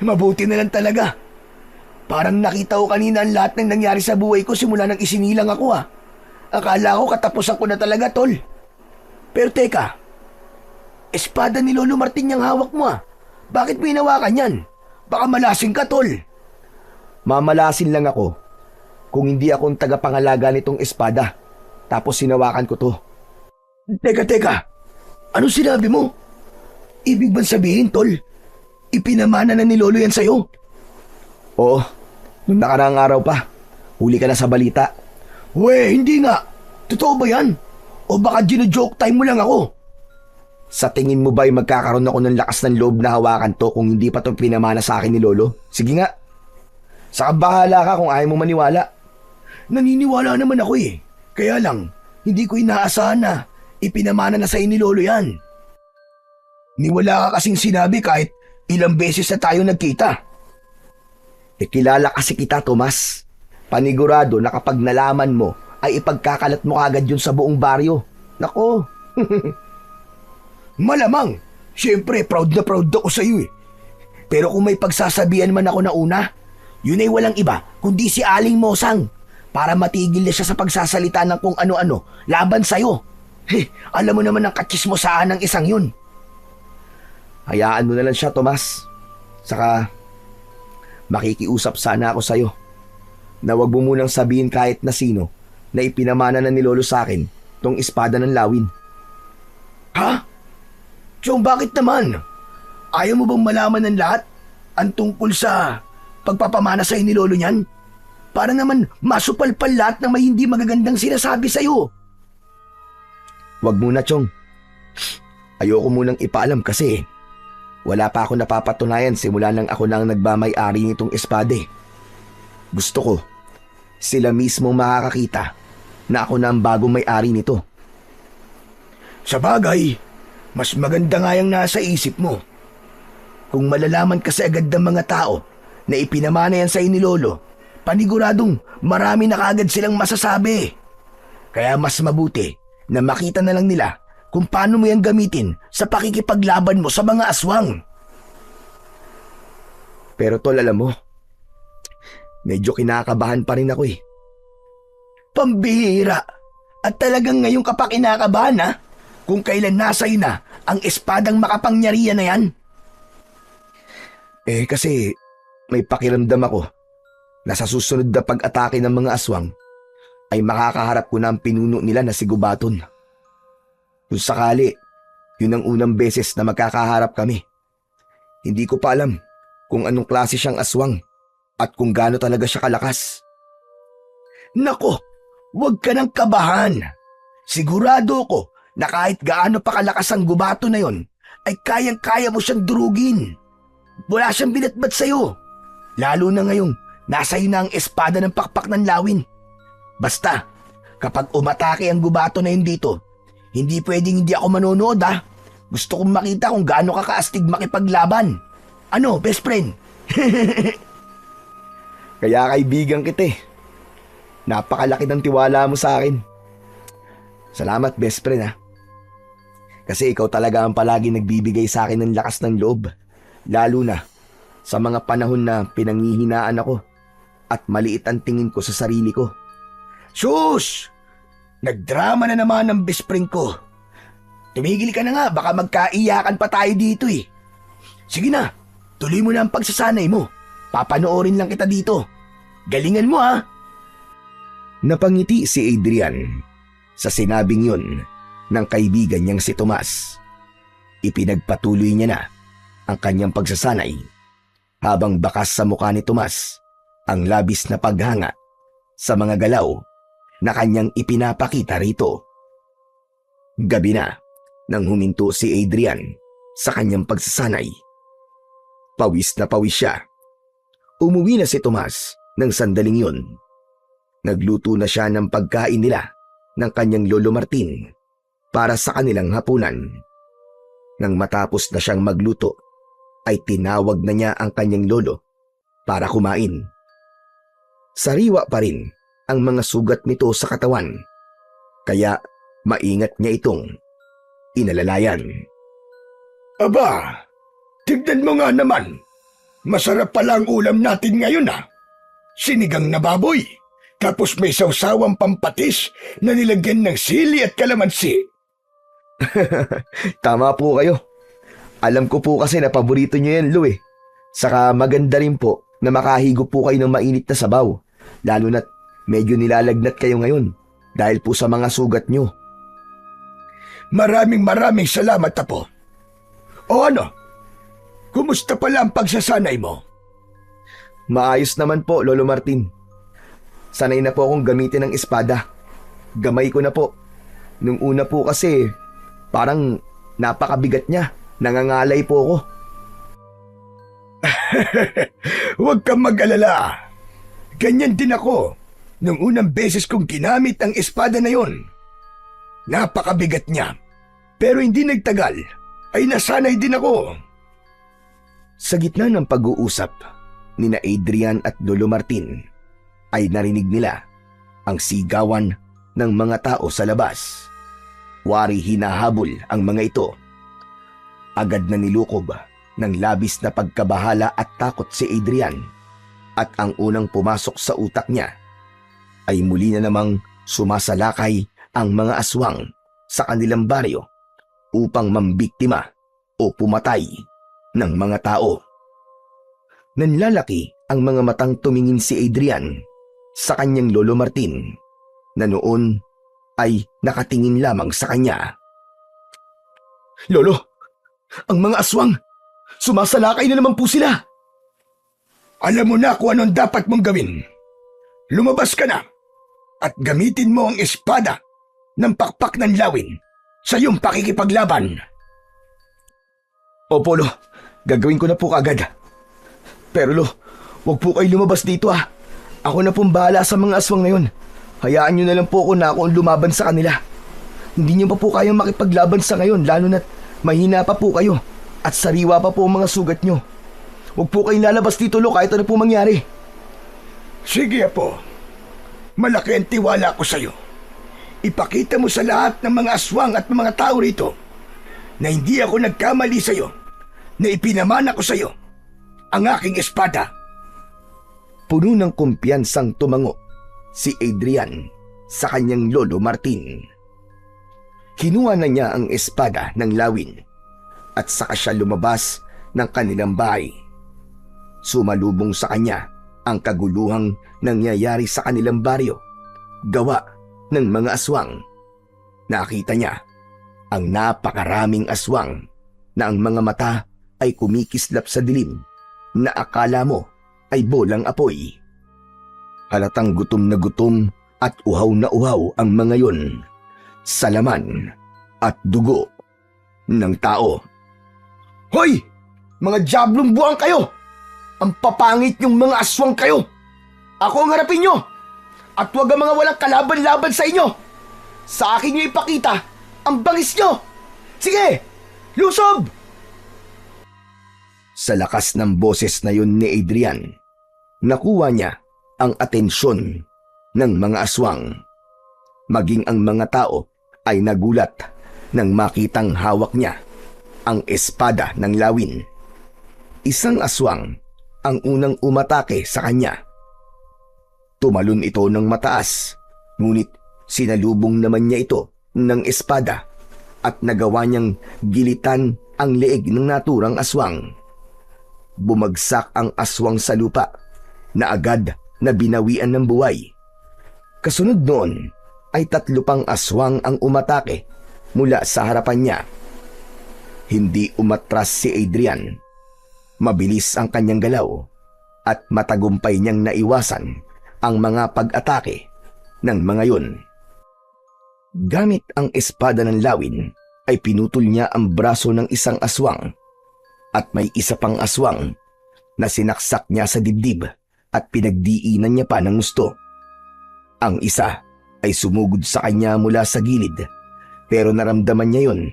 Mabuti na lang talaga. Parang nakita ko kanina ang lahat ng nangyari sa buhay ko simula nang isinilang ako ah. Akala ko katapusan ko na talaga, tol. Pero teka, espada ni Lolo Martin yung hawak mo ah. Bakit mo hinawakan yan? Baka malasing ka, tol. Mamalasin lang ako kung hindi akong tagapangalaga nitong espada. Tapos sinawakan ko to. Teka. Ano sinabi mo? Ibig bang sabihin, tol? Ipinamana na ni Lolo yan sa'yo? Oo, nung nakaraang araw pa. Huli ka na sa balita. We, hindi nga. Totoo ba yan? O baka gino-joke time mo lang ako? Sa tingin mo ba'y magkakaroon ako ng lakas ng loob na hawakan to kung hindi pa to pinamana sa akin ni Lolo? Sige nga. Saka bahala ka kung ayaw mo maniwala. Naniniwala naman ako eh. Kaya lang, hindi ko inaasahan na ipinamana na sa'yo ni Lolo yan. Niwala ka kasing sinabi kahit ilang beses na tayo nagkita. Kilala kasi kita, Tomas. Panigurado na kapag nalaman mo, ay ipagkakalat mo agad yun sa buong baryo. Nako. Malamang. Siyempre, proud na proud ako sa'yo eh. Pero kung may pagsasabihan man ako na una, yun ay walang iba kundi si Aling Mosang para matigil na siya sa pagsasalita ng kung ano-ano laban sa'yo. Alam mo naman ang katsismosahan ng isang yun. Hayaan mo na lang siya, Tomas. Saka, makikiusap sana ako sa'yo na wag mo munang sabihin kahit na sino na ipinamana na ni Lolo sa akin tong espada ng lawin. Ha? Chong, bakit naman? Ayaw mo bang malaman ng lahat ang tungkol sa pagpapamana sa'yo ni Lolo niyan? Para naman masupalpal lahat ng may hindi magagandang sinasabi sa'yo. Wag muna, Chong. Ayoko munang ipaalam kasi wala pa ako napapatunayan simula nang ako nang nagmamay-ari nitong espade. Gusto ko, sila mismo makakakita na ako na ang bagong may-ari nito. Sa bagay, mas maganda nga yung nasa isip mo. Kung malalaman kasi agad ng mga tao na ipinamana yan sa'yo ni Lolo, paniguradong marami na kaagad silang masasabi. Kaya mas mabuti na makita na lang nila kung paano mo yan gamitin sa pakikipaglaban mo sa mga aswang. Pero tol, alam mo, medyo kinakabahan pa rin ako eh. Pambihira! At talagang ngayon ka pa kinakabahan ha? Kung kailan nasa'yo na ang espadang makapangyarihan na yan? Kasi may pakiramdam ako na sa susunod na pag-atake ng mga aswang ay makakaharap ko na ang pinuno nila na si Gubaton. Kung sakali, yun ang unang beses na magkakaharap kami. Hindi ko pa alam kung anong klase siyang aswang at kung gaano talaga siya kalakas. Nako, huwag ka nang kabahan. Sigurado ko na kahit gaano pa kalakas ang gubato na yon, ay kayang-kaya mo siyang durugin. Wala siyang binatbat sa'yo. Lalo na ngayong nasa iyo na ang espada ng pakpak ng lawin. Basta, kapag umatake ang gubato na yun dito, hindi pwedeng hindi ako manonood ha. Gusto kong makita kung gaano ka kaastig makipaglaban. Ano, best friend? Kaya kaibigan kita eh. Napakalaki ng tiwala mo sa akin. Salamat best friend ha. Kasi ikaw talaga ang palagi nagbibigay sa akin ng lakas ng loob. Lalo na sa mga panahon na pinanghihinaan ako at maliit ang tingin ko sa sarili ko. Sus! Nagdrama na naman ang best friend ko. Tumigil ka na nga, baka magkaiyakan pa tayo dito eh. Sige na, tuloy mo na ang pagsasanay mo. Papanoorin lang kita dito. Galingan mo ha. Napangiti si Adrian sa sinabing yun ng kaibigan niyang si Tomas. Ipinagpatuloy niya na ang kanyang pagsasanay habang bakas sa mukha ni Tomas ang labis na paghanga sa mga galaw na kanyang ipinapakita rito. Gabi na nang huminto si Adrian sa kanyang pagsasanay. Pawis na pawis siya. Umuwi na si Tomas ng sandaling yun. Nagluto na siya ng pagkain nila ng kanyang lolo Martin para sa kanilang hapunan. Nang matapos na siyang magluto, ay tinawag na niya ang kanyang lolo para kumain. Sariwa pa rin ang mga sugat nito sa katawan, kaya maingat niya itong inalalayan. Aba, tignan mo nga naman. Masarap pala ang ulam natin ngayon ah. Sinigang na baboy. Tapos may sawsawang pampatis na nilagyan ng sili at kalamansi. Tama po kayo. Alam ko po kasi na paborito niyo yan, Lu eh. Saka maganda rin po na makahigop po kayo ng mainit na sabaw. Lalo na't medyo nilalagnat kayo ngayon dahil po sa mga sugat niyo. Maraming salamat Apo. O ano? Kumusta pala ang pagsasanay mo? Maayos naman po, Lolo Martin. Sanay na po akong gamitin ng espada. Gamay ko na po. Nung una po kasi, parang napakabigat niya. Nangangalay po ako. Huwag kang mag-alala. Ganyan din ako. Nung unang beses kong ginamit ang espada na yon. Napakabigat niya. Pero hindi nagtagal, ay nasanay din ako. Sa gitna ng pag-uusap, nina Adrian at Lolo Martin, ay narinig nila ang sigawan ng mga tao sa labas. Wari hinahabol ang mga ito. Agad na nilukob ng labis na pagkabahala at takot si Adrian, at ang unang pumasok sa utak niya ay muli na namang sumasalakay ang mga aswang sa kanilang baryo upang mambiktima o pumatay ng mga tao. Nanlalaki ang mga matang tumingin si Adrian sa kanyang Lolo Martin na noon ay nakatingin lamang sa kanya. Lolo, ang mga aswang, sumasalakay na naman po sila. Alam mo na kung anong dapat mong gawin. Lumabas ka na at gamitin mo ang espada ng pakpak ng lawin sa iyong pakikipaglaban. Opo, Lo. Gagawin ko na po kaagad. Pero Lo, huwag po kayo lumabas dito ah. Ako na pong bahala sa mga aswang na yun. Hayaan nyo na lang po ako na ako ang lumaban sa kanila. Hindi nyo pa po kayang makipaglaban sa ngayon, lalo na't mahina pa po kayo at sariwa pa po ang mga sugat nyo. Huwag po kayong lalabas dito, Lo, kahit ano po mangyari. Sige, Apo. Malaki ang tiwala ko sa iyo. Ipakita mo sa lahat ng mga aswang at mga tao rito na hindi ako nagkamali sa iyo, na ipinamana ko sa iyo ang aking espada. Puno ng kumpiyansang tumango si Adrian sa kanyang Lolo Martin. Kinuha na niya ang espada ng lawin at saka siya lumabas ng kanilang bahay. Sumalubong sa kanya ang kaguluhang nangyayari sa kanilang baryo, gawa ng mga aswang. Nakita niya ang napakaraming aswang na ang mga mata ay kumikislap sa dilim na akala mo ay bolang apoy. Halatang gutom na gutom at uhaw na uhaw ang mga yon sa laman at dugo ng tao. Hoy! Mga diablong buwang kayo! Ang papangit yung mga aswang kayo! Ako ang harapin nyo! At huwag ang mga walang kalaban-laban sa inyo! Sa akin nyo ipakita ang bangis nyo! Sige! Lusob! Sa lakas ng boses na yun ni Adrian, nakuha niya ang atensyon ng mga aswang. Maging ang mga tao ay nagulat nang makitang hawak niya ang espada ng lawin. Isang aswang ang unang umatake sa kanya. Tumalon ito ng mataas, ngunit sinalubong naman niya ito ng espada at nagawa niyang gilitan ang leeg ng naturang aswang. Bumagsak ang aswang sa lupa na agad na binawian ng buhay. Kasunod noon ay 3 pang aswang ang umatake mula sa harapan niya. Hindi umatras si Adrian. Mabilis ang kanyang galaw at matagumpay niyang naiwasan ang mga pag-atake ng mga yun. Gamit ang espada ng lawin ay pinutol niya ang braso ng isang aswang at may isa pang aswang na sinaksak niya sa dibdib at pinagdiinan niya pa ng gusto. Ang isa ay sumugod sa kanya mula sa gilid pero naramdaman niya yun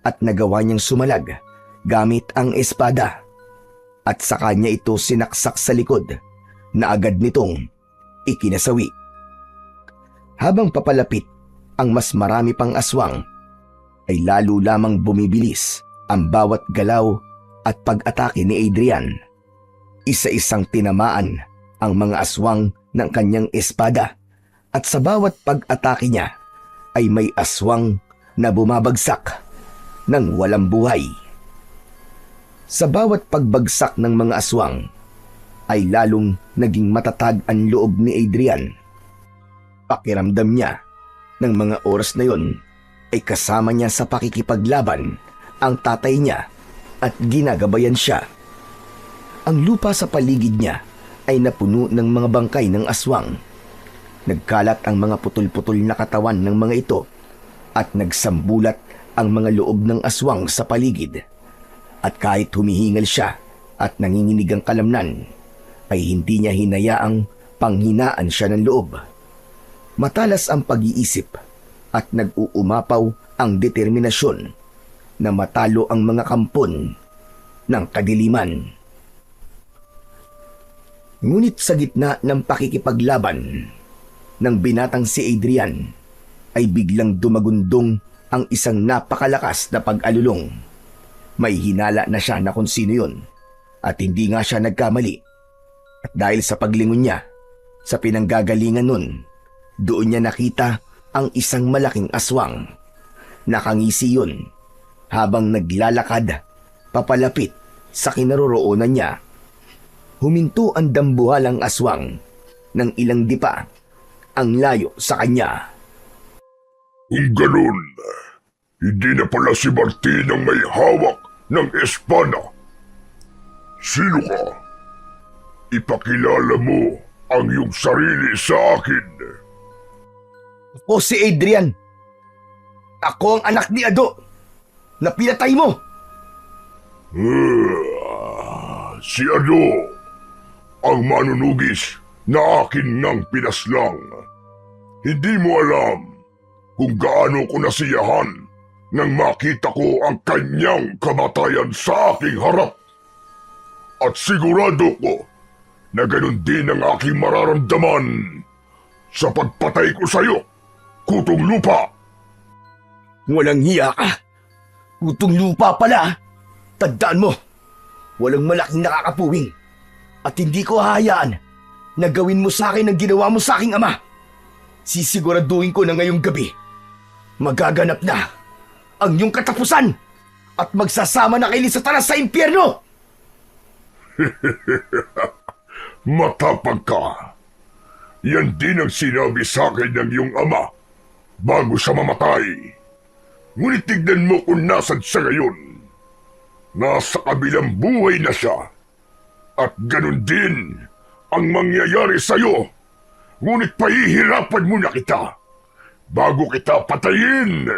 at nagawa niyang sumalag gamit ang espada at sa kanya ito sinaksak sa likod na agad nitong ikinasawi. Habang papalapit ang mas marami pang aswang ay lalo lamang bumibilis ang bawat galaw at pag-atake ni Adrian. Isa-isang tinamaan ang mga aswang ng kanyang espada at sa bawat pag-atake niya ay may aswang na bumabagsak ng walang buhay. Sa bawat pagbagsak ng mga aswang ay lalong naging matatag ang loob ni Adrian. Pakiramdam niya ng mga oras na yon ay kasama niya sa pakikipaglaban ang tatay niya at ginagabayan siya. Ang lupa sa paligid niya ay napuno ng mga bangkay ng aswang. Nagkalat ang mga putol-putol na katawan ng mga ito at nagsambulat ang mga loob ng aswang sa paligid. At kahit humihingal siya at nanginginig ang kalamnan, ay hindi niya hinayaang panghinaan siya ng loob. Matalas ang pag-iisip at nag-uumapaw ang determinasyon na matalo ang mga kampon ng kadiliman. Ngunit sa gitna ng pakikipaglaban ng binatang si Adrian, ay biglang dumagundong ang isang napakalakas na pag-alulong. May hinala na siya na kung sino yun at hindi nga siya nagkamali. At dahil sa paglingon niya sa pinanggagalingan nun, doon niya nakita ang isang malaking aswang. Nakangisi yun habang naglalakad papalapit sa kinaroroonan niya. Huminto ang dambuhalang aswang ng ilang dipa ang layo sa kanya. Kung ganun, hindi na pala si Martin ang may hawak ng espada. Sino ka? Ipakilala mo ang iyong sarili sa akin. Ako si Adrian. Ako ang anak ni Ado na pinatay mo. Si Ado, ang manunugis na akin nang pinaslang. Hindi mo alam kung gaano ko nasiyahan nang makita ko ang kanyang kamatayan sa aking harap. At sigurado ko na ganun din ang aking mararamdaman sa pagpatay ko sa iyo, Kutong Lupa. Walang hiya ka. Kutong Lupa pala. Tandaan mo, walang malaking nakakapuwing. At hindi ko hahayaan na gawin mo sa akin ang ginawa mo sa aking ama. Sisiguraduhin ko na ngayong gabi, magaganap na ang iyong katapusan at magsasama na kayo sa talas sa impyerno. Matapang ka. Yan din ang sinabi sa akin ng iyong ama bago siya mamatay. Ngunit tignan mo kung nasan siya ngayon. Nasa kabilang buhay na siya. At ganun din ang mangyayari sa'yo. Ngunit pahihirapan muna kita bago kita patayin.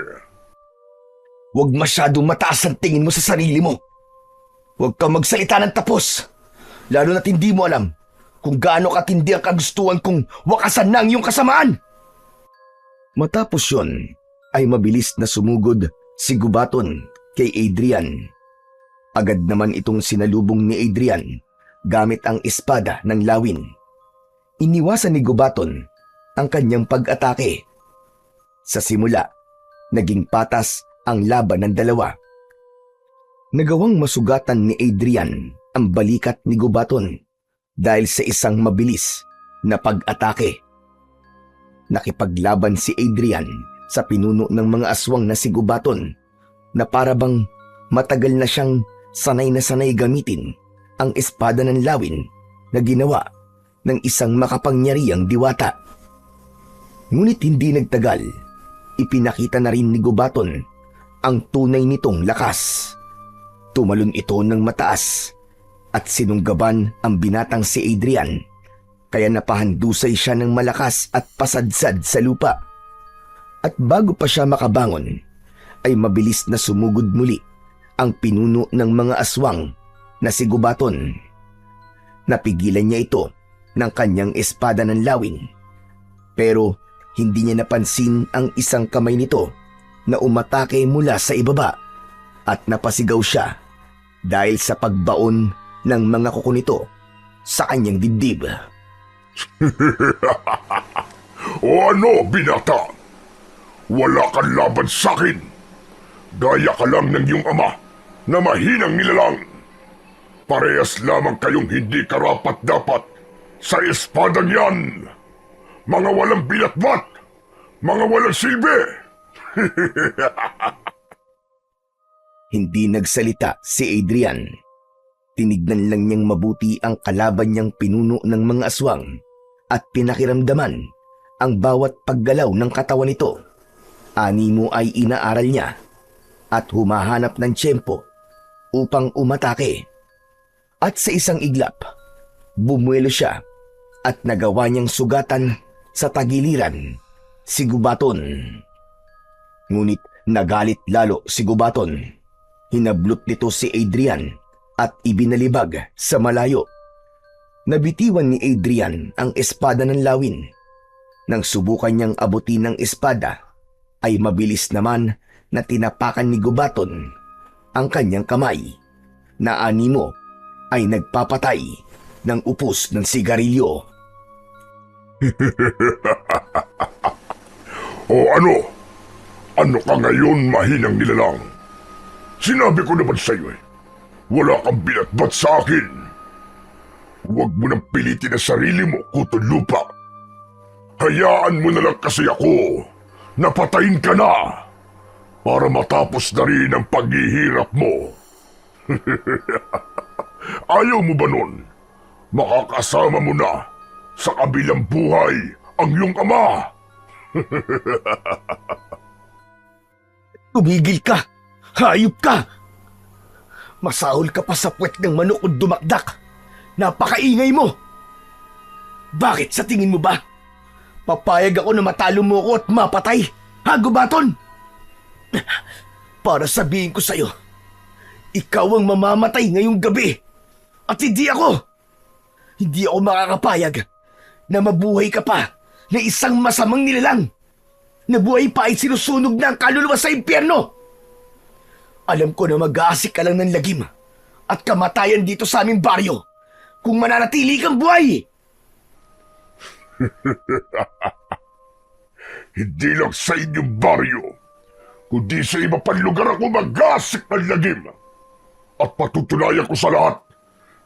Huwag masyadong mataas ang tingin mo sa sarili mo. Huwag kang magsalita ng tapos. Lalo na't hindi mo alam kung gaano katindi ang kagustuhan kong wakasan na ang iyong kasamaan. Matapos yon, ay mabilis na sumugod si Gubaton kay Adrian. Agad naman itong sinalubong ni Adrian gamit ang espada ng lawin. Iniwasan ni Gubaton ang kanyang pag-atake. Sa simula, naging patas ang laban ng dalawa. Nagawang masugatan ni Adrian ang balikat ni Gubaton dahil sa isang mabilis na pag-atake. Nakipaglaban si Adrian sa pinuno ng mga aswang na si Gubaton na parabang matagal na siyang sanay na sanay gamitin ang espada ng lawin na ginawa ng isang makapangyarihang diwata. Ngunit hindi nagtagal, ipinakita na rin ni Gubaton ang tunay nitong lakas. Tumalon ito ng mataas at sinunggaban ang binatang si Adrian, kaya napahandusay siya ng malakas at pasadsad sa lupa. At bago pa siya makabangon, ay mabilis na sumugod muli ang pinuno ng mga aswang na si Gubaton. Napigilan niya ito ng kanyang espada ng lawin, pero hindi niya napansin ang isang kamay nito na umatake mula sa ibaba at napasigaw siya dahil sa pagbaon ng mga kuko nito sa kanyang dibdib. O ano, binata? Wala kang laban sa'kin. Gaya ka lang ng iyong ama na mahinang nilalang. Parehas lamang kayong hindi karapat-dapat sa espadang yan. Mga walang binatbat, mga walang silbi. Hindi nagsalita si Adrian. Tinignan lang niyang mabuti ang kalaban niyang pinuno ng mga aswang at pinakiramdaman ang bawat paggalaw ng katawan nito. Animo ay inaaral niya at humahanap ng tiyempo upang umatake. At sa isang iglap, bumuelo siya at nagawa niyang sugatan sa tagiliran si Gubaton. Ngunit nagalit lalo si Gubaton. Hinablot nito si Adrian at ibinalibag sa malayo. Nabitiwan ni Adrian ang espada ng lawin. Nang subukan niyang abutin ng espada, ay mabilis naman na tinapakan ni Gubaton ang kanyang kamay na animo ay nagpapatay ng upos ng sigarilyo. O ano? Ano ka ngayon, mahinang nilalang? Sinabi ko naman sa'yo wala kang binatbat sa akin. Huwag mo nang pilitin ang sarili mo, kutol lupa. Hayaan mo na lang kasi ako. Napatayin ka na para matapos na rin ang paghihirap mo. Ayaw mo ba nun? Makakasama mo na sa kabilang buhay ang iyong ama. Tumigil ka! Hayop ka! Masahol ka pa sa puwet ng manok o dumakdak. Napakaingay mo! Bakit sa tingin mo ba? Papayag ako na matalo mo ako at mapatay? Ha, Gubaton? Para sabihin ko sa'yo, ikaw ang mamamatay ngayong gabi at hindi ako. Hindi ako makakapayag na mabuhay ka pa na isang masamang nilalang. Nabuhay pa ay sinusunog na ang kaluluwa sa impyerno. Alam ko na mag-aasik ka lang ng lagim at kamatayan dito sa aming baryo kung mananatili kang buhay. Hindi lang sa inyong baryo, kundi sa iba pang lugar ako mag-aasik ng lagim. At patutunayan ko sa lahat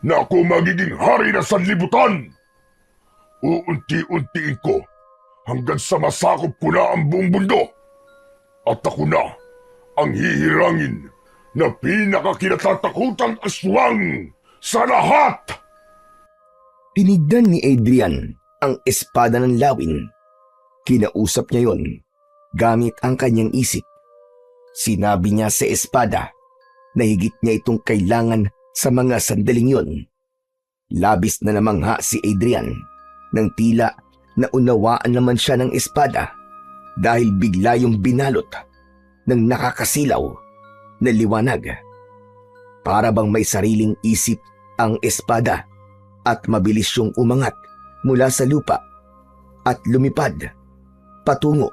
na ako magiging hari ng sanlibutan. Uunti-untiin ko hanggang sa masakop ko na ang buong mundo. At ako na ang hihirangin na pinakakinatatakutang aswang sa lahat. Tinignan ni Adrian ang espada ng lawin. Kinausap niya yon gamit ang kanyang isip. Sinabi niya sa espada na higit niya itong kailangan sa mga sandaling yun. Labis na namangha si Adrian nang tila naunawaan naman siya ng espada dahil bigla yung binalot ng nakakasilaw na liwanag. Para bang may sariling isip ang espada at mabilis yung umangat mula sa lupa at lumipad patungo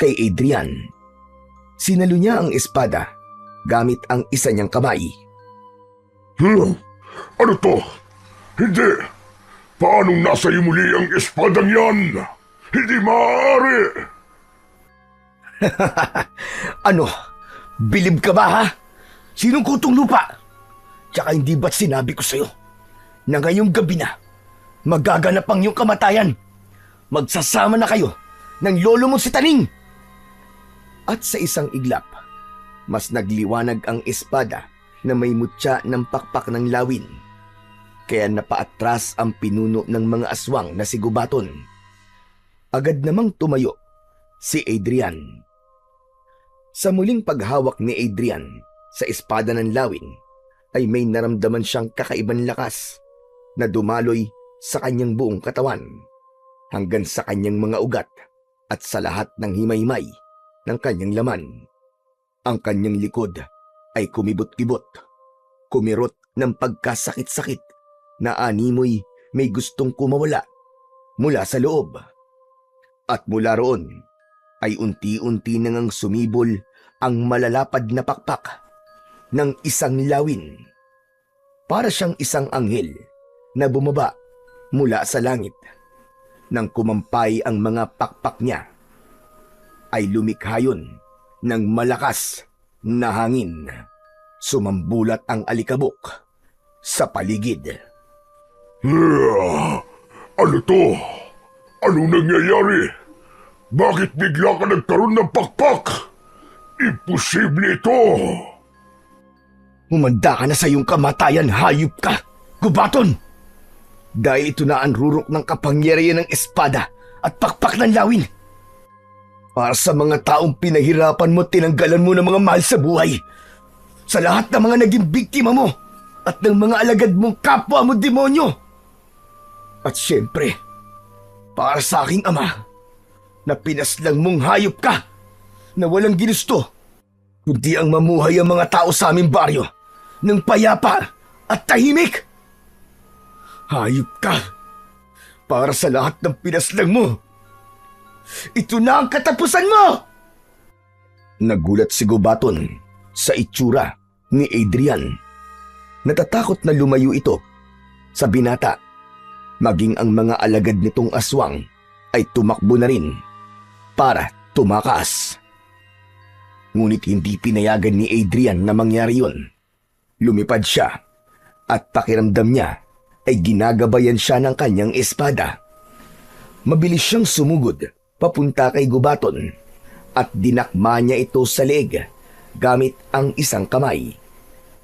kay Adrian. Sinalo niya ang espada gamit ang isa niyang kamay. Ano to? Hindi! Paanong nasa iyo muli ang espadang yan? Hindi maaari! Ano? Bilib ka ba ha? Sinong kutong lupa? Tsaka hindi ba't sinabi ko sa'yo na ngayong gabi na magaganap ang iyong kamatayan? Magsasama na kayo ng lolo mo si Taning! At sa isang iglap, mas nagliwanag ang espada na may mutya ng pakpak ng lawin. Kaya napaatras ang pinuno ng mga aswang na si Gubaton. Agad namang tumayo si Adrian. Sa muling paghawak ni Adrian sa espada ng lawin, ay may naramdaman siyang kakaibang lakas na dumaloy sa kanyang buong katawan hanggang sa kanyang mga ugat at sa lahat ng himay-himay ng kanyang laman. Ang kanyang likod ay kumibot-kibot, kumirot ng pagkasakit-sakit na animoy may gustong kumawala mula sa loob. At mula roon ay unti-unti nang sumibol ang malalapad na pakpak ng isang lawin. Para siyang isang anghel na bumaba mula sa langit. Nang kumampay ang mga pakpak niya, ay lumikha yun ng malakas na hangin. Sumambulat ang alikabok sa paligid. Ano to? Anong nangyayari? Bakit bigla ka nagkaroon ng pakpak? Imposible ito! Humanda ka na sa iyong kamatayan, hayop ka, Gubaton! Dahil ito na ang rurok ng kapangyarihan ng espada at pakpak ng lawin. Para sa mga taong pinahirapan mo, tinanggalan mo ng mga mahal sa buhay. Sa lahat ng mga naging biktima mo at ng mga alagad mong kapwa mo demonyo. At syempre, para sa aking ama, na pinaslang mong hayop ka na walang ginusto, kundi ang mamuhay ang mga tao sa aming baryo ng payapa at tahimik. Hayop ka para sa lahat ng pinaslang mo. Ito na ang katapusan mo! Nagulat si Gubaton sa itsura ni Adrian. Natatakot na lumayo ito sa binata. Maging ang mga alagad nitong aswang ay tumakbo na rin para tumakas. Ngunit hindi pinayagan ni Adrian na mangyari yun. Lumipad siya at pakiramdam niya ay ginagabayan siya ng kanyang espada. Mabilis siyang sumugod papunta kay Gubaton at dinakma niya ito sa leeg gamit ang isang kamay.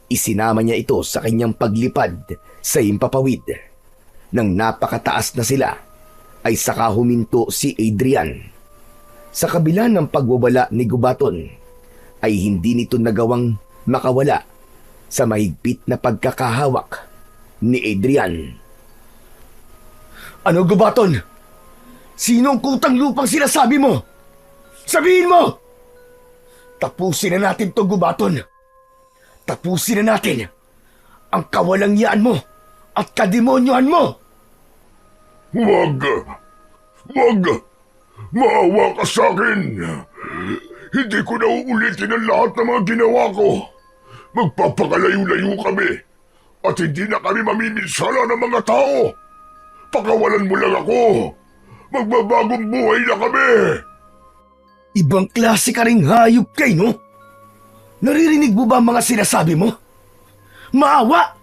Isinama niya ito sa kanyang paglipad sa himpapawid. Nang napakataas na sila, ay saka huminto si Adrian. Sa kabila ng pagwawala ni Gubaton, ay hindi nito nagawang makawala sa mahigpit na pagkakahawak ni Adrian. Ano, Gubaton? Sinong kutang lupang sinasabi mo? Sabihin mo! Tapusin na natin to, Gubaton. Tapusin na natin ang kawalangyaan mo at kademonyohan mo! Wag! Wag! Maawa ka sa akin! Hindi ko na uulitin ang lahat ng mga ginawa ko. Magpapakalayo-layo kami at hindi na kami mamiminsala ng mga tao. Pakawalan mo lang ako. Magbabagong buhay na kami. Ibang klase ka ring hayop kay, no? Naririnig mo ba ang mga sinasabi mo? Maawa!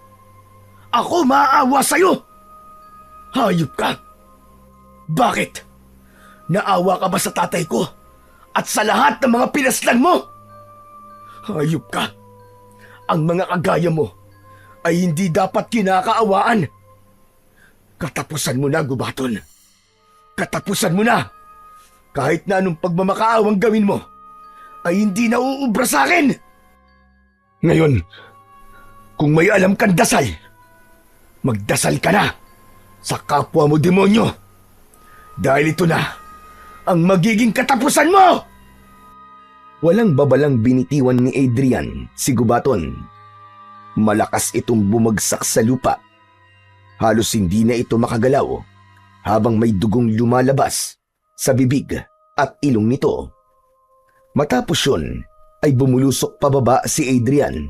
Ako maaawa sa'yo! Hayop ka! Bakit? Naawa ka ba sa tatay ko at sa lahat ng mga pinaslang mo? Hayop ka! Ang mga kagaya mo ay hindi dapat kinakaawaan. Katapusan mo na, Gubaton. Katapusan mo na! Kahit na anong pagmamakaawang gawin mo, ay hindi nauubra sa akin. Ngayon, kung may alam kang dasal, magdasal ka na sa kapwa mo demonyo. Dahil ito na ang magiging katapusan mo! Walang babalang binitiwan ni Adrian si Gubaton. Malakas itong bumagsak sa lupa. Halos hindi na ito makagalaw habang may dugong lumalabas sa bibig at ilong nito. Matapos yun ay bumulusok pababa si Adrian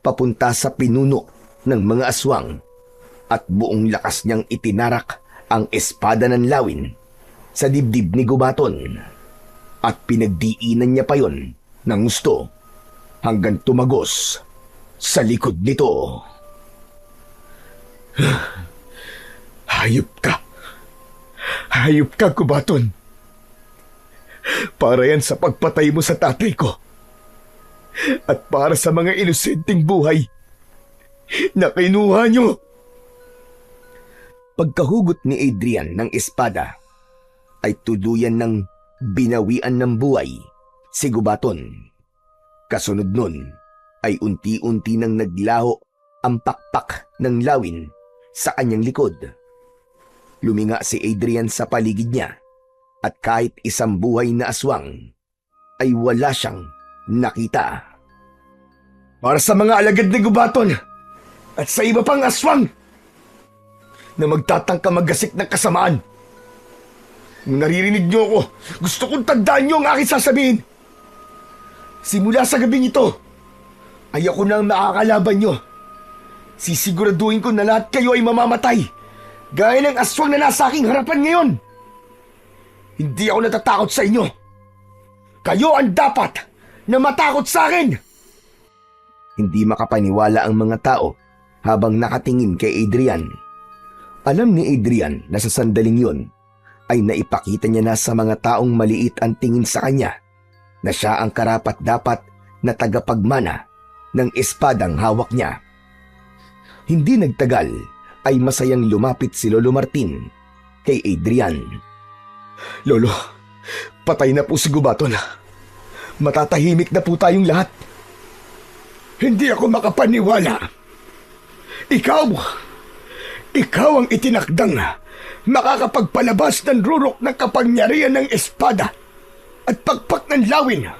papunta sa pinuno ng mga aswang at buong lakas niyang itinarak ang espada ng lawin sa dibdib ni Gubaton at pinagdiinan niya pa yon ng gusto hanggang tumagos sa likod nito. Hayop ka! Hayop ka, Gubaton! Para yan sa pagpatay mo sa tatay ko. At para sa mga inosenteng buhay na kinuha nyo. Pagkahugot ni Adrian ng espada, ay tuluyan ng binawian ng buhay si Gubaton. Kasunod nun ay unti-unti nang naglaho ang pakpak ng lawin sa kanyang likod. Luminga si Adrian sa paligid niya at kahit isang buhay na aswang ay wala siyang nakita. Para sa mga alagad ni Gubaton at sa iba pang aswang na magtatangka magasik ng kasamaan. Kung naririnig niyo ako, gusto kong tandaan niyo ang aking sasabihin. Simula sa gabing ito, ay ako na ang makakalaban niyo. Sisiguraduhin ko na lahat kayo ay mamamatay, gaya ng aswang na nasa aking harapan ngayon. Hindi ako natatakot sa inyo. Kayo ang dapat na matakot sa akin. Hindi makapaniwala ang mga tao habang nakatingin kay Adrian. Alam ni Adrian na sa sandaling yon ay naipakita niya na sa mga taong maliit ang tingin sa kanya na siya ang karapat-dapat na tagapagmana ng espadang hawak niya. Hindi nagtagal ay masayang lumapit si Lolo Martin kay Adrian. Lolo, patay na po si Gubaton. Matatahimik na po tayong lahat. Hindi ako makapaniwala. Ikaw ang itinakdang makakapagpalabas ng rurok ng kapangyarihan ng espada at pakpak ng lawin.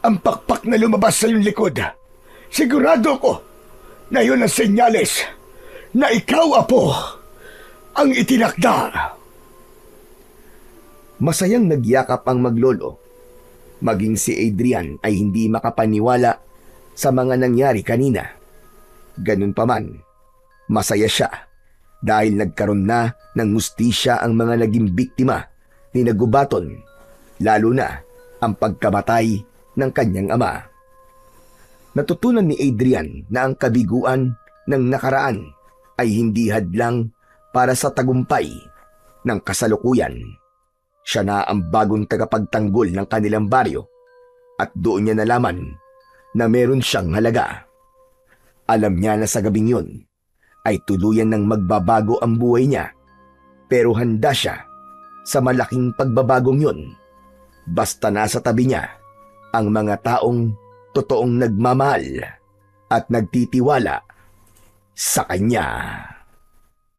Ang pakpak na lumabas sa iyong likod, sigurado ko na yun ang senyales na ikaw, Apo, ang itinakda. Masayang nagyakap ang maglolo. Maging si Adrian ay hindi makapaniwala sa mga nangyari kanina. Ganun pa man, masaya siya dahil nagkaroon na ng hustisya ang mga naging biktima ni Gubaton, lalo na ang pagkamatay ng kanyang ama. Natutunan ni Adrian na ang kabiguan ng nakaraan ay hindi hadlang para sa tagumpay ng kasalukuyan. Siya na ang bagong tagapagtanggol ng kanilang baryo at doon niya nalaman na meron siyang halaga. Alam niya na sa gabing yun ay tuluyan ng magbabago ang buhay niya, pero handa siya sa malaking pagbabagong yun basta nasa tabi niya ang mga taong totoong nagmamahal at nagtitiwala sa kanya.